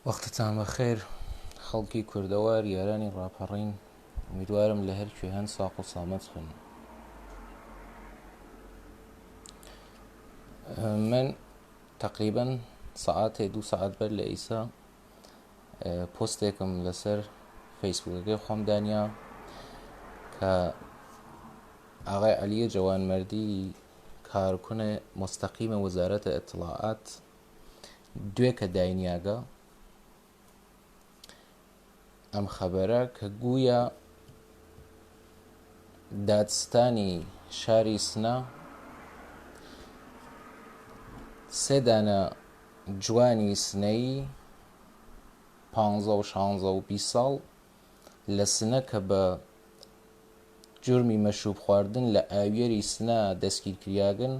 وەختتان بەخێر خەڵکی کوردەوار یارانی ڕاپەڕین امیدوارم لە هەر کوێ هەن ساق و سامەت بن. من تقریبا سەعاتێ 2 سەعات بەر لە ئیسا پۆستێکم لەسەر فەیسبوکەکەی خۆم دانیا کە ئاغای عەلیە جەوانمەردی کارکونە مستەقیمە وەزارەتە ئەتڵاعات دوێکە داینیاگە ئەم خەبەرە کە گوویە دادستانی شاری سنە 3 دانە جوانی سنەی 15 و 16 و 20 ساڵ لە سنە کە بە جورمی مەشروب خواردن لە ئاویەری سنە دەستگیرکراگن.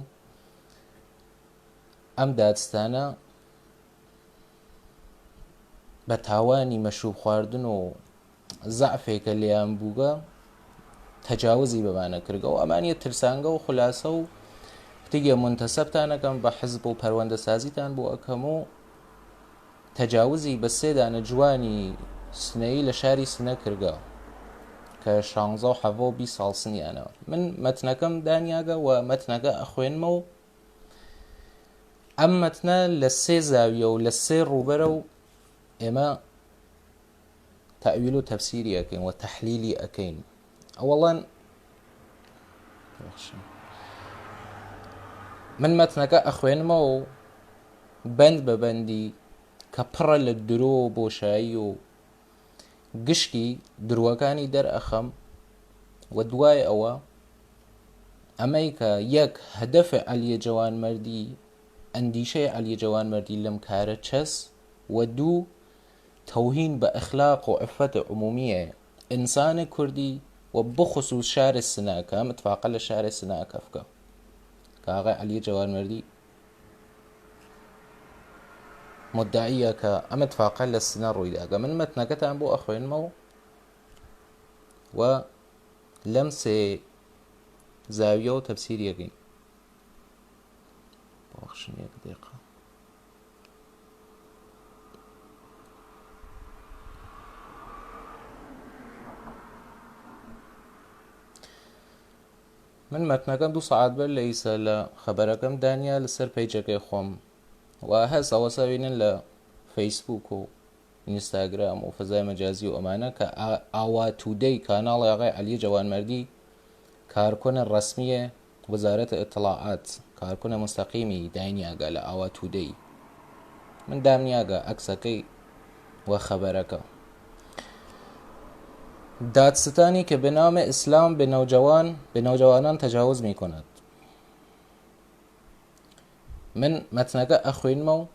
ئەم دادستانە بە تاوانی مەشروب خواردن و زەعفێکە لێیان بووگە تەجاوزی بەمانە کردگە و ئەمانیە ترسانگە و خولاسە و تیگە منتەسەبتانەکەم بە حزب و پەروەندە سازیتان بۆ ئەەکەم و تەجاوزی بە 3 دانە جوانی سنەی لە شاری سنە کردگە کە 16 و 17 و 20 ساڵ سنیانەوە. من مەتنەکەم دانیاگە و مەتنەکە ئەخوێنمە و ئەم مەتنە لە 3 زاویە و لە 3 ڕووبەرە و ئێمە تەئویل و تەفسیری ئەکەین و تەحلیلی ئەکەین. ئەوەڵەن من مەتنەکە ئەخوێنمە و بەند بە بەندی کە پڕە لە درۆ و بۆشایی و گشتی دروەکانی دەرئەخەم و دوای ئەوە ئەمەی کە یەک هەدەفە عەلیە جەوانمەردی ئەندیشەی عەلیە جەوانمەردی لەم کارە چەس و دوو تەوهین بە ئەخلاق و عفەتە عمومیە ئینسانە کوردی و بخصوص شارە سنە کە ئەم اتفاقە لە شارە سنە ئەکەفکە کە ئاغای عەلیە جەوانمەردی مدعیە کە ئەم اتفاقە لە سنە ڕوویداگە. من مەتنەکەتان بۆ ئەخوێنمە و لەم 3 زاویە و تەفسیریەکەین. بەخشن یەک دقیقە. من مەتنەکەم 2 سەعات بەر لە ئیسا لە خەبەرەکەم دانیا لەسەر پەیجەکەی خۆم و هەست ئەوەسا بینن لە فەیسبوک و ئینستاگرام و فەزای مەجازی و ئەمانە کە ئاوا تودەی کاناڵی ئاغای عەلیە جەوانمەردی کارکونە ڕەسمیە وەزارەتە ئەتڵاعات کارکونە مستەقیمی داینیاگە لە ئاوا تودەی. من دامنیاگە عەکسەکەی و خەبەرەکە دادستانی که به نام اسلام به نوجوانان تجاوز می کند. من متنگه اخوینمە و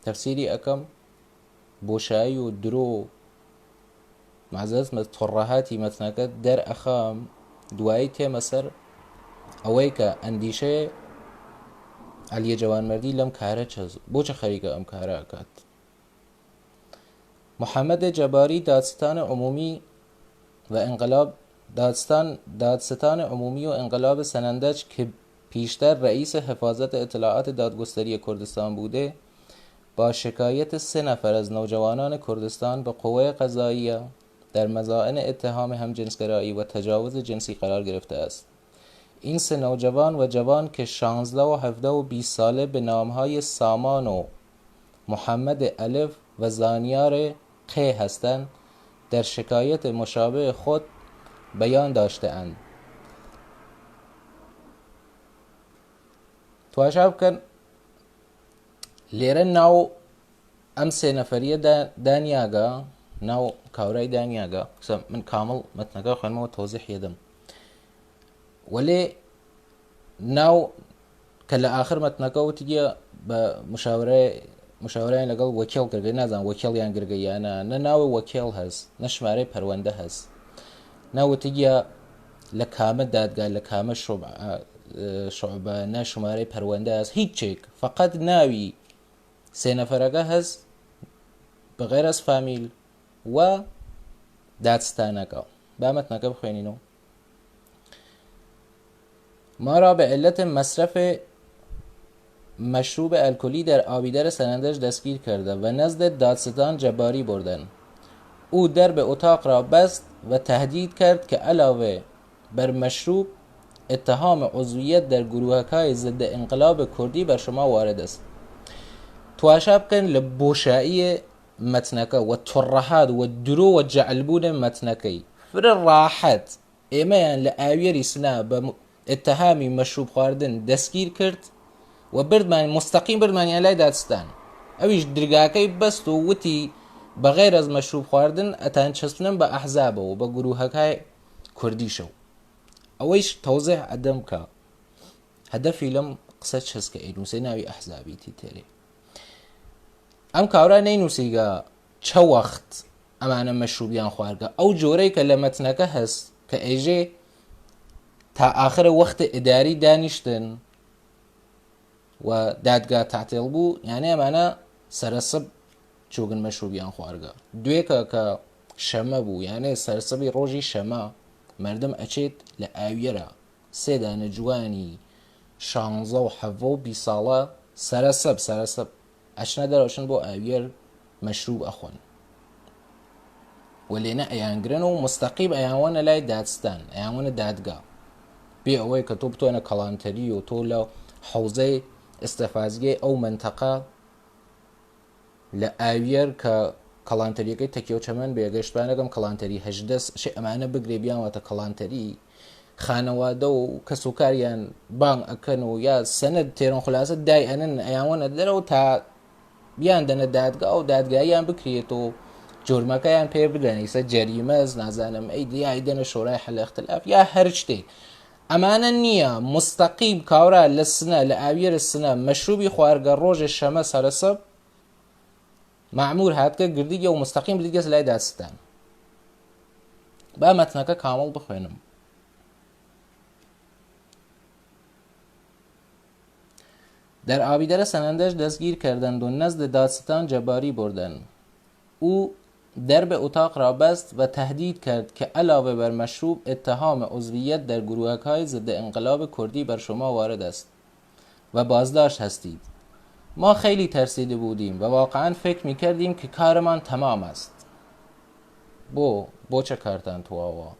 تفسیری ئەکەم بۆشایی و درۆ معزەز تڕەهاتی مەتنەکە دەرئەخەم دوایی تێمە سەر ئەوەی کە ئەندیشەیە عەلیە جەوانمەردی لەم کارە چەس بۆچە خەریکە ئەم کارە ئەکات. محمد جباری دادستان عمومی و انقلاب سنندج که پیشتر رئیس حفاظت اطلاعات دادگستری کردستان بوده با شکایت 3 نفر از نوجوانان کردستان به قوه قضاییه در مظاهر اتهام همجنسگرایی و تجاوز جنسی قرار گرفته است. این 3 نوجوان و جوان که 16 و 17 و 20 ساله به نامهای سامان و محمد الف و زانیار ق هستند در شکایت مشابه خود بیان داشته اند. تواشا بکەن لێرە ناو ئەم 3 نەفەریە دانیاگە ناو کاورای دانیاگە من کامل مەتنەکە خوێنمەوە تۆزیح یەدەم وەلێ ناو کە لە ئاخر مەتنەکە وتیگە بە مشاورەیان لەگەڵ وەکیڵ گرگەی نازان وەکیڵیان گرگەیانە نە ناوی وەکیڵ هەست نە شمارەی پەروەندە هەست ناوتیگە لە کامە دادگا لە کامە شعبە نە شمارەی پەروەندە هەست هیچێک فقط ناوی 3 نەفەرەکە هەست بغیر از فامیل و دادستانەکە. با مەتنەکە بخوێنینەوە. ما را به علت مصرف مشروب الکلی در آبیدر سنندج دستگیر کرده و نزد دادستان جباری بردن. او درب اتاق را بست و تهدید کرد که علاوه بر مشروب اتهام عضویت در گروهک‌های ضد انقلاب کردی بر شما وارد است. تواشا بکەن لە بۆشایی مەتنەکە و تڕەحات و درۆ و جەعلبوونە مەتنەکەی فرە ڕاحەت ئێمەیان لە ئاوێری سنا بە اتهامی مەشروب خواردن دەستگیر کرد و بردمان مستەقیم بردمانیان لای دادستان. ئەویش درگاکەی بەست و وتی بەغێر ئەز مەشروب خواردن ئەتان چەسپنن بە ئەحزابەوە بە گروهەکەی کوردیشە. ئەوەیش تەوزیح ئەدەم کە هەدەفی لەم قسە چەسکە ئەینووسێ ناوی ئەحزابیتی تێرێ. ئەم کاورا نەینووسیگە چە وەخت ئەمانە مەشروبیان خواردگە ئەو جۆرەی کە لە مەتنەکە هەست کە ئێژێ تا ئاخرە وەختە ئیداری دانیشتن و دادگا تعتیڵ بوو، یانێ ئەمانە سەرسب چووگن مەشروبیان خواردگە. دوێکە کە شەمە بوو، یانێ سەرسبی ڕۆژی شەمە مردم ئەچێت لە ئاویەرە سێ دانە جوانی 16 و 17 و 20 ساڵە سەرسب ئەچنە دەرەوشن بۆ ئاویەر مەشروب ئەخۆن و لێنە ئەیانگرن و مستەقیم ئەیانوەنە لای دادستان، ئەیانوەنە دادگا بێ ئەوەی کە تۆ بتوانە کەڵانتەری و تۆ لە حەوزەی ئستەفازگەی ئەو منتەقە لە ئاویەر کە کەڵانتەریەکەی تەکیە و چەمەن بێگەشتبانەکەم کەڵانتەری هەژدەس ئەمانە بگرێ بیانواتە کەڵانتەری خانەوادە و کەسوکاریان بانگ ئەکەن و یا سەنەد تێرۆن خولاسە دای ئەنن ئەیانوەنە دەرەوە تا بیان دەنە دادگا و دادگاییان بکرێت و جۆرمەکەیان پێ بدەن ئیسە جەریمەز نازانم ئەی دیای دەنە شۆرای حەل ئەختلاف یا هەر شتێک. ئەمانە نییە مستەقیم کاورا لە سنە لە ئاویەرە سنە مەشروبی خوارگە ڕۆژێ شەمە سەرسەب مەعموور هاتکە گردیگە و مستەقیم بردیگەس لای دادستان. با مەتنەکە کامڵ بخوێنم. در آبیدر سنندج دستگیر کردند و نزد دادستان جباری بردند. او درب اتاق را بست و تهدید کرد که علاوه بر مشروب اتهام عضویت در گروهک‌های ضد انقلاب کردی بر شما وارد است و بازداشت هستید. ما خیلی ترسیده بودیم و واقعا فکر می‌کردیم که کارمان تمام است. بۆ چه کارتان تواوە؟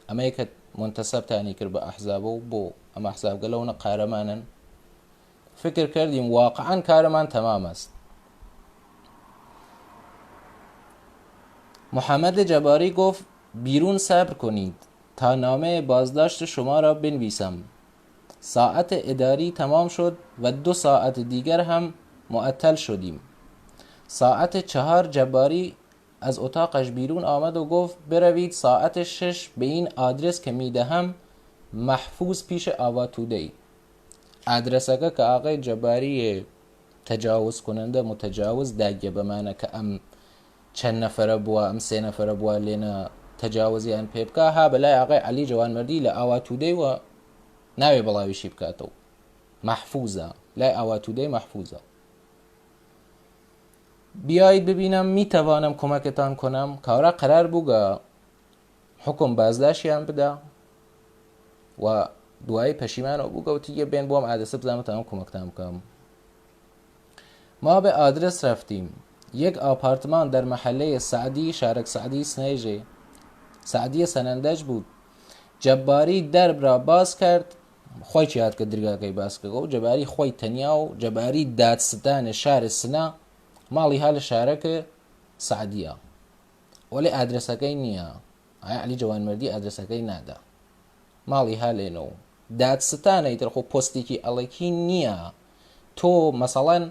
ئەمەیە کە منتەسەبتانی کرد بە ئەحزاب و بۆ ئەم ئەحزابگە لەونە قارەمانن. فکر کردیم واقعا کارمان تمام است. محمد جباری گفت بیرون صبر کنید تا نامه بازداشت شما را بنویسم. ساعت اداری تمام شد و 2 ساعت دیگر هم معطل شدیم. ساعت 4 جباری از اتاقش بیرون آمد و گفت بروید ساعت 6 به این آدرس که میدهم محفوظ پیش آوا توده‌ای. ئادرسەکە کە ئاغای جەباری تەجاوز کننده متجاوز داگیە بەمانە کە ئەم چەند نەفەرە بووە ئەم 3 نەفەرە بووە لێنە تەجاوزیان پێ بکە ها بەلای ئاغای عەلی جەوانمەردی لە ئاواتودەی و ناوێ بەڵاویشی بکاتەوە محفوظە لای ئاواتودەی محفوظە. بیایید ببینم میتوانم کمکتان کنم. کاورا قرار بووگە حکم بازداشتیان بدا و دوایی پەشیمانەوە بووگەوتیگە بێن بۆم ئادرسە بزانم کمکتان بکەم. ما به آدرس رفتیم. یک آپارتمان در محله سعدی شارک سعدی سنیجه سعدی سنندج بود. جباری درب را باز کرد. خۆی چیات کە درگاکەی باز کردەوە و جەباری خۆی تەنیا و جەباری دادستانە شارە سنا ماڵی ها لە شارەکە سعدیە وەڵێ ئادرسەکەی نییە. عەلی جەوانمەردی ئادرسەکەی نادا ماڵی ها لێنەوە دادستانە ئیتر خۆ پۆستێکی ئەڵێکی نییە. تۆ مەسەڵەن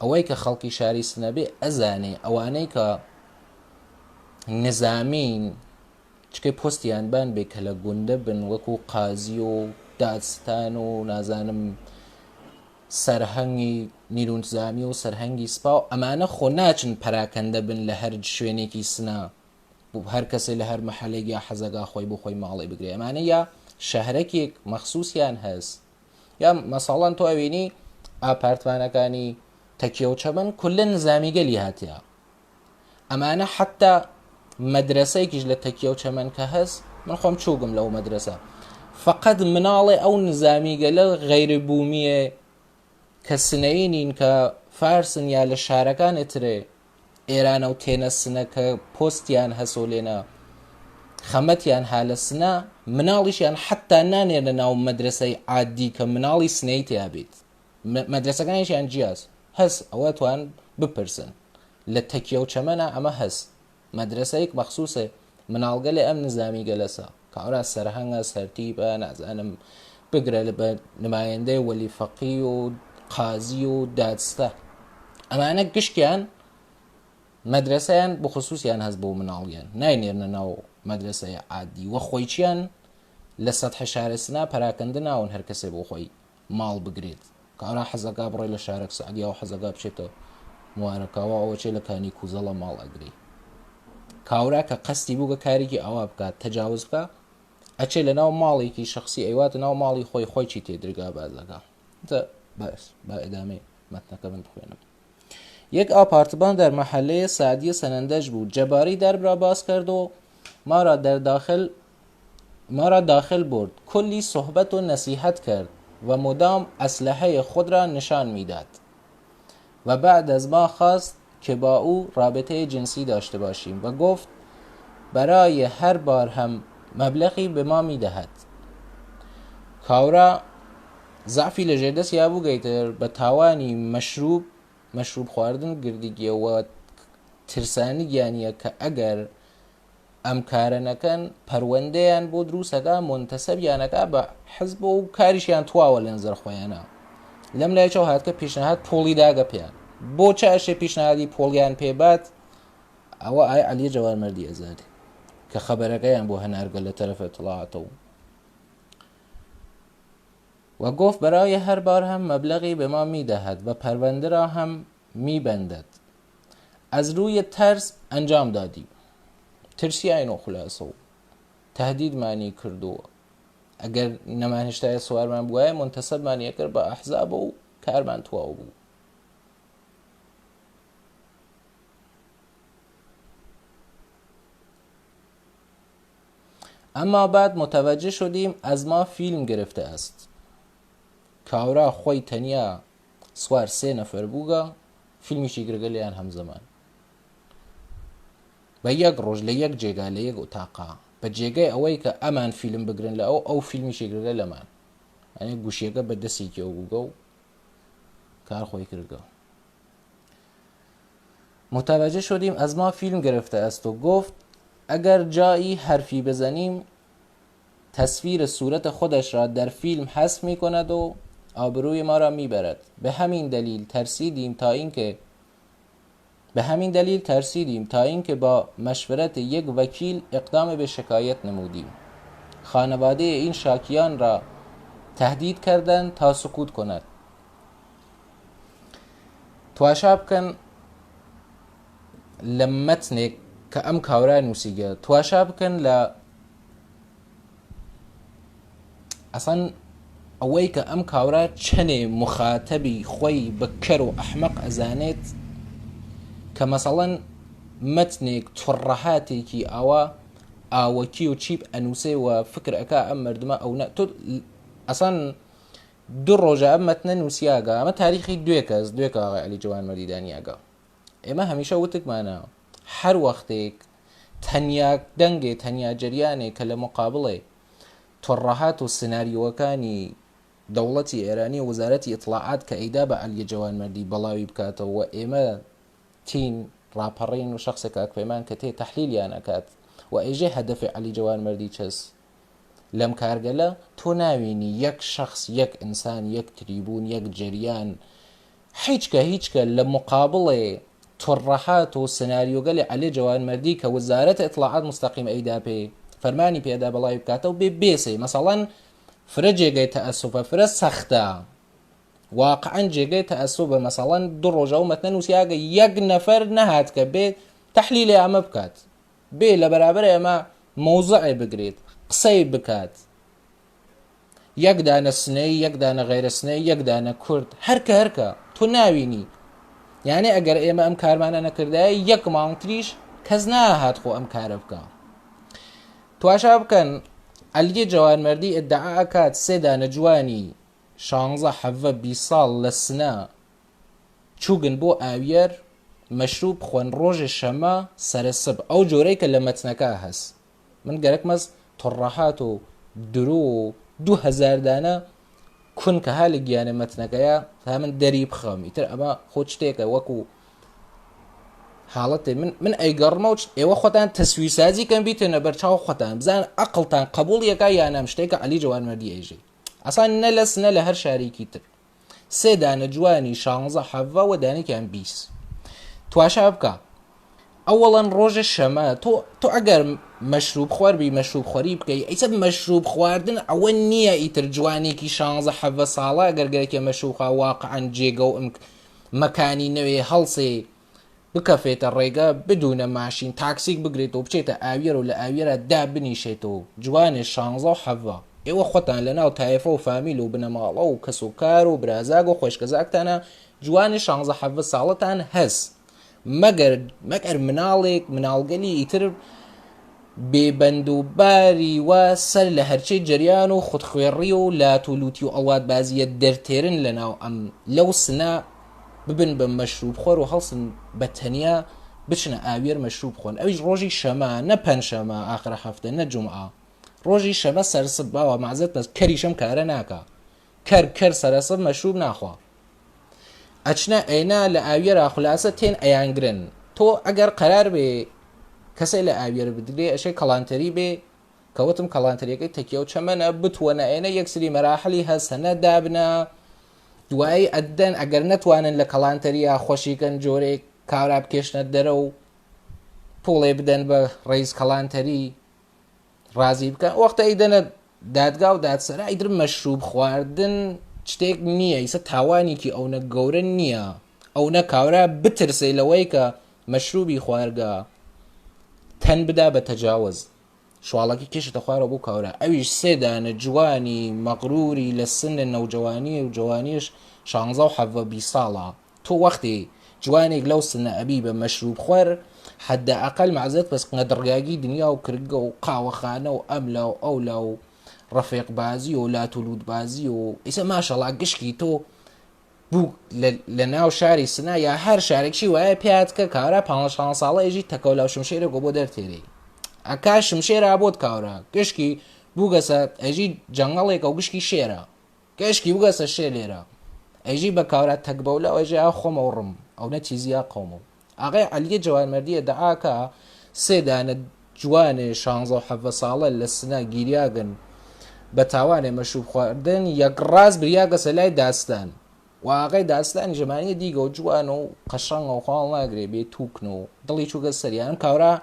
ئەوەی کە خەڵکی شاری سنەبێ ئەزانێ ئەوانەی کە نظامین چکەی پۆستیان بان بێ کە لە گوندە بن وەکو قازی و دادستان و نازانم سەرهەنگی نیرونتزامی و سەرهەنگی سپا و ئەمانە خۆ ناچن پەراکەندە بن لە هەر شوێنێکی سنا هەر کەسێ لە هەر مەحەلێک یا حەزەگا خۆی بۆ خۆی ماڵی بگرێ. ئەمانە یا شەهرەکێک مەخسووسیان هەست یا مەسەڵەن تۆ ئەوێنی ئاپارتمانەکانی تەکیە و چەمەن کولە نزامیگەلی هاتیە. ئەمانە حتا مەدرسەیەکیش لە تەکیە و چەمەن کە هەست من خۆم چووگم لەو مەدرسە فقط مناڵێ ئەو نزامیگەلە غەیربوومیە کە سنەیینین کە فارسن یا لە شارەکانی ترێ ئێرانە و تێنە سنە کە پۆستیان هەسۆلێنە خەمەتیان هالە سنە مناڵیشیان حتا نانێنە ناو مەدرسەی عادی کە مناڵی سنەی تیا بێت مەدرسەکانیشیان جیاز هەست ئەوە توان بپرسن لە تەکیە و چەمەنە ئەمە هەست مەدرسەیەک مەخسووسێ مناڵگە لێ ئەم نظامی گەلەسا کاورا سەرهەنگە سەرتیبە نازانم بگرە بە نمایەندەی وەلی فەقی و قازی و دادستە ئەمانە گشتیان مەدرسەیان بخصوصیان هەست بۆ مناڵیان ناینێرنە ناو مەدرسەی عادی وە خۆیچیان لە سەدح شارە سنا پەراکەندە ناون هەر کەسێ بۆ خۆی ماڵ بگرێت کاورا حەزەکە بڕێ لە شارەک سعدیا و حەزەکە بچێتەوە موارەکەوە ئەوەچێ لە کانی کوزەڵە ماڵ ئەگری کاورا کە قەستی بوو کە کارێکی ئەوە بکات تەجاوز بکە ئەچێ لە ناو ماڵێکی شخصی ئەیواتە ناو ماڵی خۆی خۆیچی تێدرگا بازەکە بەس با ئێدامەی مەتنەکە من بخوێنم یک آپارتمان در محله سعدی سنندج بود. جباری در را باز کرد و ما را داخل برد. کلی صحبت و نصیحت کرد و مدام اسلحه خود را نشان میداد و بعد از ما خواست که با او رابطه جنسی داشته باشیم و گفت برای هر بار هم مبلغی به ما میدهد. کاورا ضعفی لە ژێردەستیا بوو گەیتر بە تاوانی مەشروب خواردن گردیگیەوە ترسانی گیانیە کە ئەگەر ئەم کارە نەکەن پەروەندەیان بۆ دروستەکە منتەسەبیانەکە بە حزب و کاریشیان تواوە لە نزەر خۆیانە لەم لایەوە هات کە پیشنهاد پۆڵی داگە پێیان بۆ چاشێ پیشنهادی پۆڵیان پێبات ئەوە ئای عەلی جەوانمەردی ئەزادی کە خەبەرەکەیان بۆ هەنارگە لە تەرەفە تڵاعەتەوە و گفت برای هر بار هم مبلغی به ما میدهد و پرونده را هم میبندد. از روی ترس انجام دادیم. ترسی اینو خلاصو تهدید معنی کردو اگر نمانشتای سوار من بوده منتصب معنی کرد با احزاب و کارمند تواو بو. اما بعد متوجه شدیم از ما فیلم گرفته است. کاورا خۆی تەنیا سوار 3 نەفەر بووگە فیلمیشی گرگە لەیان هەمزەمان بە یەک ڕۆژ لە یەک جێگا لە یەک ئوتاقا بە جێگەی ئەوەی کە ئەمان فیلم بگرن لە ئەو فیلمیشی گرگە لەمان ئەنێ گوشیەکە بە دەستێکیەوە بووگە و کار خۆی کردگە. متوجه شدیم از ما فیلم گرفته است و گفت اگر جایی حرفی بزنیم تصویر صورت خودش را در فیلم حذف می کند و آبروی ما را میبرد. به همین دلیل ترسیدیم تا اینکه با مشورت یک وکیل اقدام به شکایت نمودیم. خانواده این شاکیان را تهدید کردند تا سکوت کند. تواشا بکەن لە مەتنێک کە ئەم کاورا نووسیگە تواشا بکەن لە ئەسان ئەوەی کە ئەم کاورا چەنێ مخاتەبی خۆی بەکەر و ئەحمەق ئەزانێت کە مەسەڵەن مەتنێک توڕەهاتێکی ئاوەکی و چیپ ئەنووسێ و فکر ئەکا ئەم مردمە ئەو تۆ ئەسان دوو ڕۆژە ئەم مەتنە نووسیاگە ئەمە تاریخی دوێ کاغای عەلی جەوانمەردی دانیاگە. ئێمە هەمیشە وتکمانە هەر وەختێک تەنیا دەنگێ تەنیا جەریانێک کە لە مقابڵێ تۆڕەهات و سناریۆەکانی دەوڵەتی ئێرانی و وەزارەتی ئیطلاعات کە ئەیدا بە عەلی جەوانمەردی بەڵاوی بکاتەوە و ئێمە تین ڕاپەڕین و شخصێک ئەکپەیمان کە تێ تەحلیلیان ئەکات و ئێژێ هەدەفی عەلی جەوانمەردی چەس لەم کارگەلە تۆ ناوینی یەک شخص یەک ئینسان یەک تریبون یەک جەریان هیچکە لە مقابڵێ تۆڕەهات و سناریۆگەلی عەلی جەوانمەردی کە وەزارەت ئیطلاعات مستەقیم ئەیدا پێ فەرمانی پێدا بەڵاوی بکاتەوە بێسێ مەسەڵەن فرە جێگەی تەئەسوفە فرە سەختە واقعا جێگەی تەئەسوبە مەسەڵەن دوو ڕۆژە و مەتنە نووسیاگە یەک نەفەر نەهات کە بێت تەحلیلی ئەمە بکات بێ لە بەرابەر ئێمە مەوزوعێ بگرێت قسەی بکات یەک دانە سنەی یەک دانە غەیرە سنەی یەک دانە کورد هەرکە تۆ ناوینی یعنی ئەگەر ئێمە ئەم کارمانە نەکردایە یەک ماڵتریش کەس ناهات خۆ ئەم کارە بکە. تواشا بکەن عەلی جەوانمەردی ئیدعا ئەکات 3 دانە جوانی 16 حەڤە 20 ساڵ لە سنە چووگن بۆ ئاویەر مەشروب خوۆن ڕۆژێ شەمە سەرسب ئەو جۆرەی کە لە مەتنەکە هەست من گەرەک مەز تڕەحات و درۆ و 2000 دانە کون کە ها لە گیانە مەتنەکەیە تا من دەری بخەم ئیتر ئەمە خۆ شتێکە وەکو حاڵەتێ من ئەیگەڕمە و ئێوە خۆتان تەسویرسازی کەم بیتێنە بەرچاو خۆتان بزان عەقڵتان قبوڵ یەکا یانەم شتێکە عەلی جەوانمەردی ئەیژێ ئەسان نە لە سنە لە هەر شارێکی تر سێ دانە جوانی 16 حەڤە و دانێکیان 20 تواشا بکە ئەوەڵەن ڕۆژە شەمە تۆ ئەگەر مەشروب خواربی مەشروب خۆری بکەی ئەیسە مەشروب خواردن ئەوە نییە ئیتر جوانێکی 16 حەڤە ساڵە گەرگەرێکە مەشروبخوا واقعەن جێگە و مەکانی نەوێ هەڵسێ بکەفێتە ڕێگە بدونە ماشین تاکسیک بگرێت و بچێتە ئاویەر و لە ئاویێرە دا بنیشێتەوە جوانێ 16 حەڤە ئێوە خۆتان لەناو تایفە و فامیل و بنەماڵە و کەس و کار و برازاگ و خۆشکەزاکتانە جوانی 16 حەڤە ساڵەتان هەست مەگەر مناڵگەلی ئیتر بێبەند و باری وە سەر لە هەرچەی جەریان و خودخوێڕی و لاتولوتی و ئەوات بازیە دەرتێرن لەناو ئەم لەو سنە ببن بە مەشروب خۆر و هەڵسن بە تەنیا بچنە ئاویەر مەشروب خۆن ئەویش ڕۆژی شەمە نە پەنجشەمە ئاخرە هەفتە نە جومعە ڕۆژی شەمە سەرسب باوە مەعزەت بەس کەریشەم کارە ناکە کەر سەرسب مەشروب ناخوا ئەچنە ئەینا لە ئاویەرا خولاسە تێن ئەیانگرن تۆ ئەگەر قەرار بێ کەسێک لە ئاویەر بدرێ ئەشەی کەڵانتەری بێ کەوتم کەڵانتەریەکەی تەکیە و چەمەنە بتوەنە ئێنە یەکسری مەراحلی هەسەنە دابنە دوایی ئەدەن ئەگەر نەتوانن لە کەڵانتەریە خۆشیکەن جۆرێک کاورا بکێشنە دەرە و پوڵێ بدەن بە ڕێز کەڵانتەری ڕازی بکەن وەختە ئەیدەنە دادگا و دادسەرا ئیدر مەشروب خواردن شتێک نییە ئیسە تاوانێکی ئەوە گەورە نییە ئەو نە کاورا بترسێ لەوەی کە مەشروبی خوارگە تەن بدا بە تەجاوز شواڵەکی کێشتە خوارە بۆ کاورە ئەویش سێدانە جوانی مەغروری لە سنە نەوجوانی و جوانیش 16 حەڤە 20 ساڵە تۆ وەختی جوانێک لەو سنە ئەبی بە مەشروب خوێر حەدە ئەقل مەعزەت بەس قەدڕیاگی دنیا و کردگە و قاوەخانە و ئەملا و ئەولا و ڕەفێق بازی و لاتولود بازی و ئیسە ماشەڵا گشکی تۆ بوو لە ناو شاری سنا یا هەر شارێکشی وایە پێات کە کارە 5 ساڵە ئێژی تەکەولا شمشێرە گۆ بۆ دەرتێرەی ئەکا شمشێرە بۆت کاورە گشکی بووگەسە ئەژی جەنگەڵێکە و گشکی شێرە گەشکی بگەسە شێ لێرە ئەژی بە کاورە تەکبەولە ئەژی ئا خۆمە و ڕم ئەو نەتیزیە قەوم و ئاغای عەلیە جەوانمەردیە دەعاکە سێدانە جوانێ 16 حەڤە ساڵە لە سنە گیریاگن بە تاوانێ مەشروب خواردن یەکڕاز بریاگەسە لای داستان واقعی داستانی ژەمانیە دیگە و جوان و قەشەنگە و خۆڵ ناگرێ بێ تووکن و دڵی چووگە سەریان کاورە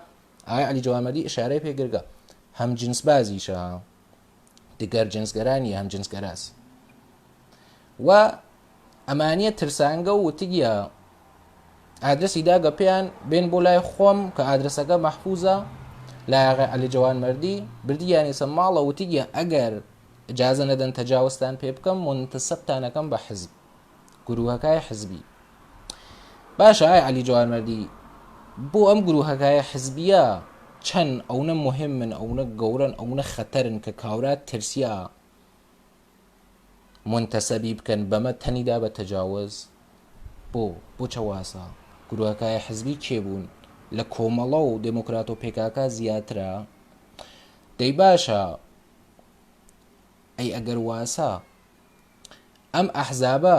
ئایا عەلی جەوانمەردی ئشارەی پێگرگە هەم جنس بازیشە دیگەر جنسگەرانی هەم جنسگەراس و ئەمانیە ترسانگە و وتگیە ئادرسی داگە پێیان بێن بۆ لای خۆم کە ئادرسەکە مەحفوظە لایەغی عەلی جەوانمەردی بردیانی سە ماڵە وتگیە ئەگەر ئجازە نەدەن تەجاوزتان پێ بکەم منتەسەبتانەکەم بە حزب گروهەکای حزبی باشە ئای عەلی جەوانمەردی بۆ ئەم گروهەکایە حزبیە چەند ئەوە مهمن ئەوە گەورن ئەوە خەتەرن کە کاورات ترسیا منتەسەبی بکەن بەمە تەنیدا بە تەجاوز بۆ چەواسە گروهەکایە حزبی کێبوون لە کۆمەڵە و دموکرات و پێکاکە زیاترە دەی باشە ئەی ئەگەر واسە ئەم ئەحزابە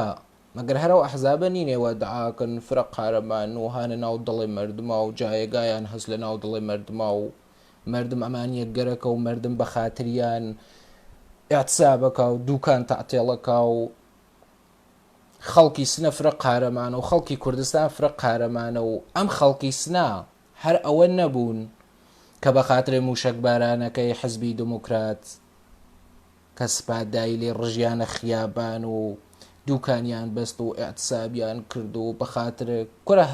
مەگەر هەرەو ئەحزابە نینێوە دعاکەن فرە قارەمان و هانە ناو دڵی مردما و جایگایان هەست لە ناو دڵی مردما و مردم ئەمانیە گەرەکە و مردم بە خاتریان ئاعتسابەکە و دووکان تەعتێڵەکە و خەڵکی سنە فرە قارەمانە و خەڵکی کوردستان فرە قارەمانە و ئەم خەڵکی سنا هەر ئەوە نەبوون کە بە خاترێ موشک بارانەکەی حزبی دموکرات کە سپادایی لێ ڕژیانە خیابان و دووکانیان بەست و ئاعتسابیان کرد و بە خاترە کورە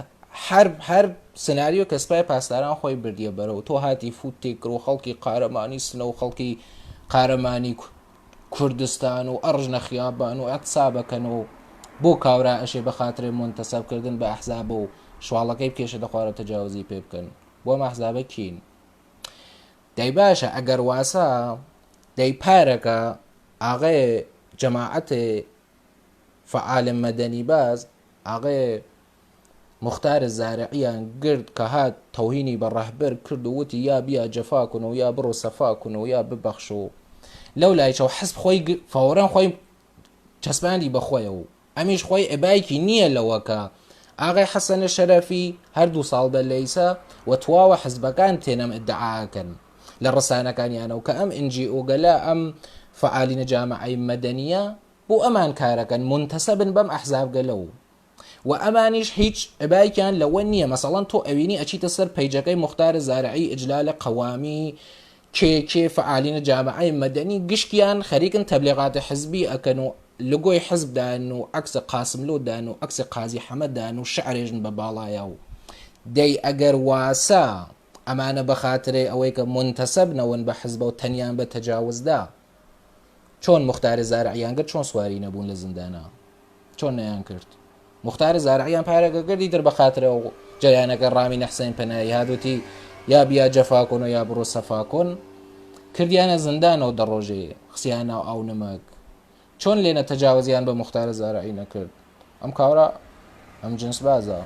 هەر سناریۆ کە سپای پاسداران خۆی بردیە بەرەوە تۆ هاتی فوت تێکرد و خەڵکی قارەمانی سنە و خەڵکی قارەمانی کوردستان و ئەڕژنە خیابان و ئاعتسابەکەن و بۆ کاورا ئەشێ بە خاترێ منتەسەبکردن بە ئەحزاب و شواڵەکەی بکێشە دەخوارە تەجاوزی پێ بکەن بۆ ئەحزابە کین دەی باشە ئەگەر واسە دەی پارەکە ئاغێ جەماعەتێ فعالم مەدەنی باز ئاغێ مختار زارعیان گرت کە هات تەوهینی بە ڕەهبەر کرد و وتی یا بیا جەفا کن و یا بڕۆ سەفا کن و یا ببەخش و لەو لایچەوە حزب خۆی فەوەران خۆی چەسپاندی بەخۆیە و ئەمیش خۆی ئەبایکی نییە لەوەکە ئاغای حەسەنە شەرەفی هەردوو ساڵ بە لەیسە و تواوە حزبەکان تێنەم ئیدعاکەن لە ڕسانەکانیانەوە کە ئەم NGO گەلا ئەم فعالینە جامعەی مەدەنیە بۆ ئەمان کارەکەن منتەسەبن بەم ئەحزاب گەلەو و ئەمانیش هیچ ئەبایکیان لەوە نییە. مەسەڵەن تۆ ئەوینی ئەچیتە سەر پەیجەکەی مختار زارعی ئیجلالە قەوامی کێ فعالینە جامعەی مەدەنی گشتیان خەریکن تەبلیغات حزبی ئەکەن و لەگۆی حزبدان و عەکسە قاسملۆدان و عەکسە قازی حەمەددان و شعرێژن بە باڵایە و دەی ئەگەر واسە ئەمانە بە خاترێ ئەوەی کە منتەسەب نەون بە حزبە و تەنیان بە تەجاوزدا چۆن مختار زارعیان کرد چۆن سواری نەبوون لە زیندانە چۆن نەیان کرد مختار زارعیان پارێکە کردی در بە خاترە و جەریانەکە ڕامی نەحسین پەنایی هادوتی یا بیا جەفا کن و یا بڕۆ سەفا کن کردیانە زیندانەوە دەڕۆژێ خسیانە و ئاو نمەک چۆن لێنە تەجاوزیان بە مختار زارعی نەکرد ئەم کاورە ئەم جنس بازە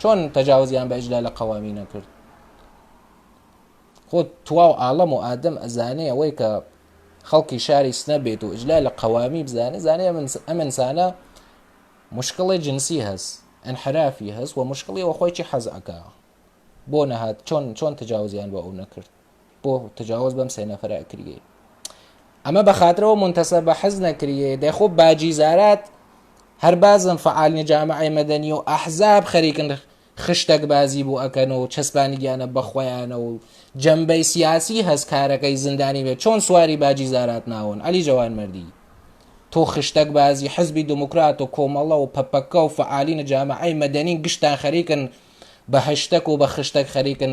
چۆن تەجاوزیان بە ئیجلالە قەوامی نەکرد خۆ تواو ئاڵەم و ئادەم ئەزانێ ئەوەی کە خەڵکی شاری سنە بێت و ئیجلالە قەوامی بزانێ زانێ ئەم ئینسانە مشکڵی جنسی هەست انحرافی هەست و مشکڵیەوە خۆی چی حەز ئەکا بۆ نەهات چۆن تەجاوزیان بە ئەو نەکرد بۆ تەجاوز بەم سێ نەفەرە ئەکریێ ئەمە بە خاترەوە منتەسەب بە حەز نەکریێ دەیخۆ باجیزارات هەر بازم فعالینە جامعەی مەدەنی و ئەحزاب خەریکن خشتێک بازی بۆ ئەکەن و چەسپانی گیانە بەخۆیانە و جەمبەی سیاسی هەست کارەکەی زیندانی بێت چۆن سواری باجیزارات ناون عەلی جەوان مەردی تۆ خشتێک بازی حزبی دموکرات و کۆمەڵە و پەپەکە و فعالینە جامعەی مەدەنی گشتان خەریکن بە هەشتەک و بە خشتێک خەریکن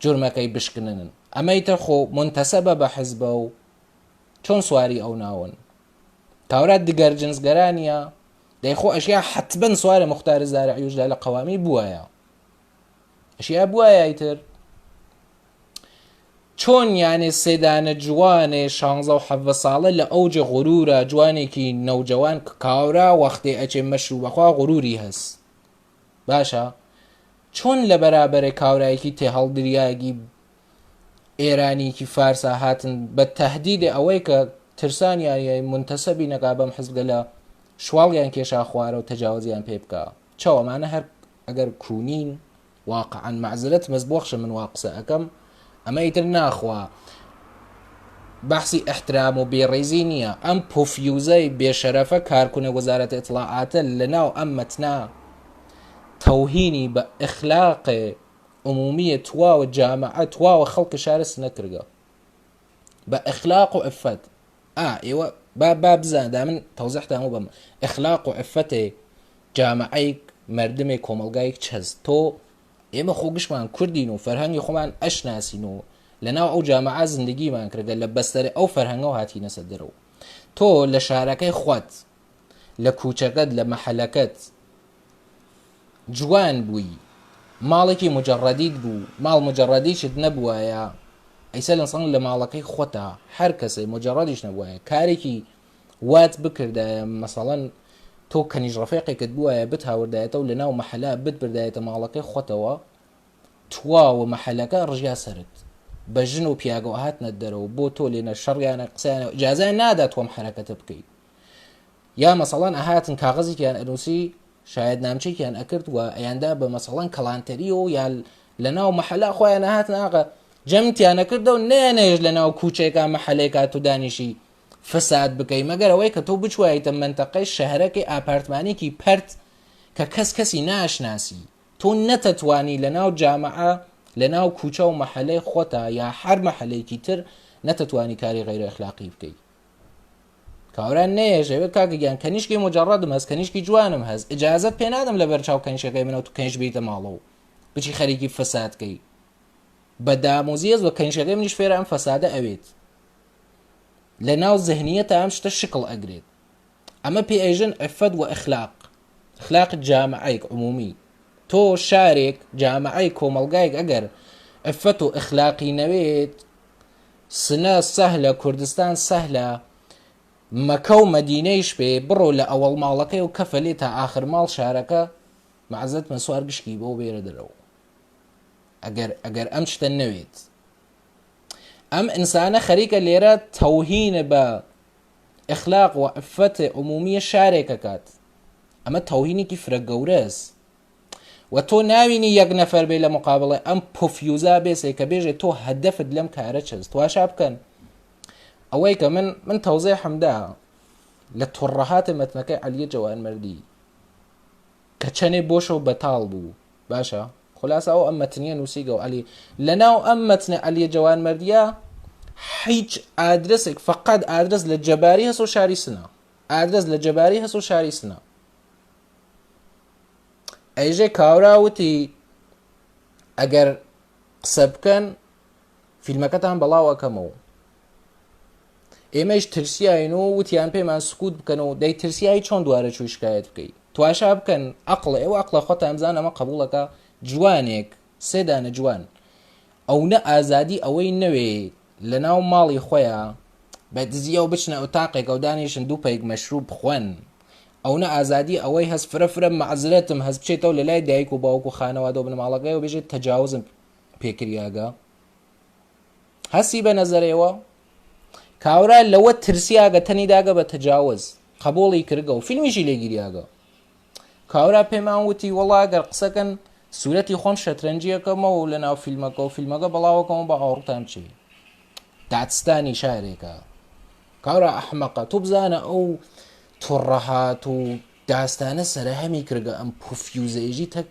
جورمەکەی بشکنن ئەمەیتە خۆ منتەسەبە بە حزبە و چۆن سواری ئەو ناون کاورات دگەر جنسگەرانیە دەیخۆ ئەشیا حتبن سوارە مختار زارعی و ئیجلالە قەوامی بووایە ئەشیا بووایە ئیتر چۆن یانێ سێدانە جوانێ 16 و 17 ساڵە لە ئەوجە غورورە جوانێکی نەوجەوان کاورا وەختێ ئەچێ مەشروب بەخوا غوروری هەست باشە چۆن لە بەرابەرە کاورایەکی تێ هەڵدریاگی ئێرانیکی فارسا هاتن بە تەهدیدێ ئەوەی کە ترسانیان منتەسەبی نەکا بەم حزبگەلە شواڵیان کێشا خوارە و تەجاوزیان پێ بکە چاوەمانە هەر ئەگەر کوونین واقعا معزرەت مەزبۆخشە من وا قسە ئەەکەم ئەمە ئیتر ناخوا بەحسی ئەحترام و بێڕێزی نییە ئەم پۆفیوزەی بێشەرەفە کارکونە وەزارەتە ئیطلاعاتە لەناو ئەم مەتنا تەوهینی بە ئەخلاقێ عمومیە تواوە جامعە تواوە خەڵکە شارە سنەکرگە بە ئەخلاق و عفەت ئێوە با بزان دا من تەوزیحتان و بەم ئەخلاق و عفەتێ جامعەی مردمێ کۆمەلگایەک چەست تۆ ئێمە خۆگشمان کوردین و فەرهەنگی خۆمان ئەشناسین و لەناو ئەو جامعە زندگیمان کردە لە بەستەرە ئەو فەرهەنگەوە هاتینە سەر دەرەوە تۆ لە شارەکەی خۆت لە کوچەکەت لە مەحەلەکەت جوان بووی ماڵێکی مجەڕەدیت بوو ماڵ مجەڕەدیشت نەبووایە ئەیسە لەسەڵ لە ماڵەکەی خۆتە هەر کەسێ مجەڕەدیش نەبووایە کارێکی وات بکردایە مەسەڵەن تۆ کەنیژ ڕەفیقێکت بووایە بت هاوردایەتە و لەناو مەحەلە بت بردایەتە ماڵەکەی خۆتەوە تواوە مەحەلەکە ڕژیا سەرت بە ژن و پیاگەوە هاتنە دەرەوە بۆ تۆ لێنە شەڕیانە قسەیانە ئیجازەیان نادا تۆم حرەکەتە بکەیت یا مەسەڵەن ئەهاتن کاغەزێکیان ئەنووسی شاید نامچێکیان ئەکرد و ئەیاندا بە مەسەڵەن کەڵانتەری و یا لەناو مەحەلا خۆیان هاتن ئاغا جەمتیانە کردە و نێنێژ لەناو کوچێکا مەحەلێکات و دانیشی فساد بکەی مەگەر ئەوەی کە تۆ بچوایتە منتەقەی شەهرەکەی ئاپارتمانێکی پەرت کە کەسی ناشناسی تۆ نەتەتوانی لەناو جامعە لەناو کوچە و مەحەلەی خۆتە یا هەر مەحەلەیەکی تر نەتەتوانی کاری غەیر ئەخلاقی بکەیت کاوران نەیەژەوێت کاکەگیان کەنیشکی مجەڕەدم هەست کەنیشکی جوانم هەست ئیجازەت پێ نادەم لە بەرچاو کەنیشەکەی منەوە تو کەنیش بیتە ماڵەوە بچی خەریکی فەسادکەی بە دامۆزیەز و کەنیشەکەی منیش فێرە ئەم فەسادە ئەوێت لەناو زەهنیەتە ئەم شتە شکڵ ئەگرێت ئەمە پێ ئەیژن عفەت و ئەخلاق جامعەیەک عمومی تۆ شارێک جامعەی کۆمەلگایەک ئەگەر عفەت و ئەخلاقی نەوێت سنە سەهلە کوردستان سەهلە مەکە و مەدینەیش پێ بڕۆ لە ئەوەڵ ماڵەکەی و کەفەلێ تا ئاخر ماڵ شارەکە مەعزەت من سوار گشکی بۆ بێرە دەرەوە ئەگەر ئەم شتە نەوێت. ئەم ئینسانە خەریکە لێرە تەوهینە بە ئەخلاق و عفەتە عمومیە شارێکە کات. ئەمە تەوهینێکی فرە گەورەس و تۆ ناوینی یەک نەفەر بێ لە مقابڵێ ئەم پۆفیوزا بێسێ کە بێژێت تۆ هەدەفت لەم کارە چەست تواشا بکەن. ئەوەی کە من تەوزێ حەمدا لە توڕەهاتە مەتنەکەی عەلیە جەوانمەردی کە چەنێ بۆشە و بەتاڵ بوو باشە خلاصە ئەو ئەم مەتنیە نووسیگە و عەلی لەناو ئەم مەتنە عەلیە جەوانمەردیە هیچ ئادرسێک فقط ئادرس لە جەباری هەست و شاری سنە ئادرس لە جەباری هەست و شاری سنە. ئەیژێ کاوراوتی ئەگەر قسە بکەن فیلمەکەتان بەڵاوەکەمەوە ئێمەش ترسیاین و وتیان پێمان سکوت بکەن و دەی ترسیایی چۆن دوارە چوی شکایەت بکەیت تواشا بکەن عەقڵ ئێوە عەقڵە خۆتان بزان ئەمە قبوڵەکە جوانێک سێدانە جوان ئەو نە ئازادی ئەوەی نەوێ لە ناو ماڵی خۆیان بە دزیە و بچنە ئۆتاقێک ئەو دانیشن دوو پەیک مەشروب بخۆن ئەو نە ئازادی ئەوەی هەست فرە مەعزرەتم هەست بچێتەوە لە لای دایک و باوک و خانەوادە و بنەماڵەکەی و بێژێت تەجاوزم پێکریاگە هەستی بە نەزەرەوە کاورا لەوە ترسیاگە تەنیداگە بە تەجاوز قبوڵی کردگە و فیلمیشی لێگیریاگە. کاورا پێمان وتی وەڵا گەر قسەکەن سوورەتی خۆم شەترەنجیەکەمەوە و لە ناو فیلمەکە و فیلمەکە بەڵاوەکەمە بە ئاوڕتان چی دادستانی شارێکە. کاورا ئەحمەقە تۆ بزانە ئەو توڕەهات و داستانە سەرهەمی کردگە ئەم پوفیوزەیژی تەک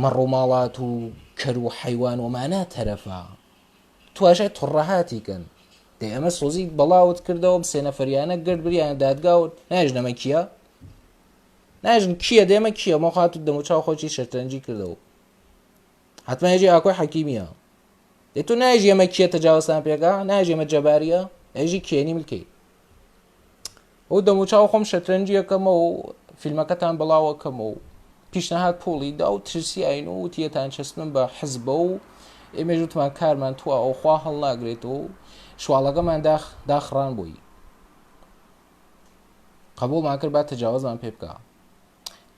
مەڕووماڵات و کەر و حەیوان ومانە تەرەفا تواشای توڕەهاتی کەن دەی ئەمە سۆزی بەڵاوت کردەوە سێ نەفەریانە گرد بریان دادگاوت ناژنەمە کیە ناژن کیە دێمە کیە مۆخات و دەموچاو خۆکی شەترەنجی کردەوە حتمما هێژی ئاکۆی حەکیمیە دەی تۆ ناژی ئەمە کیە تەجاوزتان پێکا ناژی ئەمە جەباریە ئەژی کێنی ملکەی ئەو دەموچاو خۆم شەترەنجیەکەمە و فیلمەکەتان بڵاوەکەمە و پیشنەهات پۆڵی دا و ترسی ئاین و وتیەتان چەسمن بە حزبە و ئێمەش وتمان کارمان تووە ئەو خوا هەڵناگرێتەوە شواڵەکەمان داخڕان بووی قبوڵمان کرد با تەجاوزمان پێ بکە.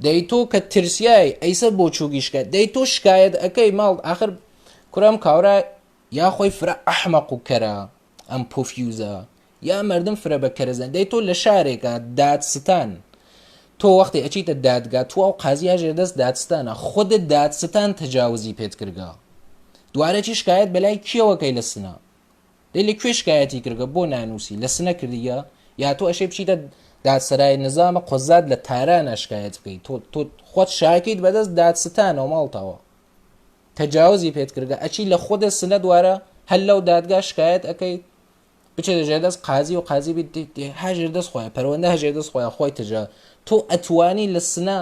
دەی تۆ کە ترسیای ئەیسە بۆ چووگیشکە دەی تۆ شکایەت ئەەکەی ماڵ ئاخر کوڕم کاورا یا خۆی فرە ئەحمەق و کەرە ئەم پۆفیوزە یا مردم فرە بە کەرەزەن دەی تۆ لە شارێکە دادستان تۆ وەختی ئەچیتە دادگا تو ئەو قازیە ژێردەست دادستانە خودت دادستان تەجاوزی پێت کردگا دوارەی شکایەت بەلای کیەوەکەی لە سنە دەی لە کوێ شکایەتی کردگە بۆ نانووسی لە سنە کردیە یا تۆ ئەشێ بچیتە دادسەرای نظامە قۆزاد لە تارانە شکایەت بکەیت تۆ خۆت شاکیت بەدەست دادستانەوە ماڵتەوە تەجاوزی پێت کردگە ئەچی لە خودە سنە دوارە هەل لەو دادگا شکایەت ئەەکەیت بچێت ژێردەست قازی و قازی هەژێر دەست خۆیان پەروەندە هەژێر دەست خۆیان خۆی تەجا تۆ ئەتوانی لە سنە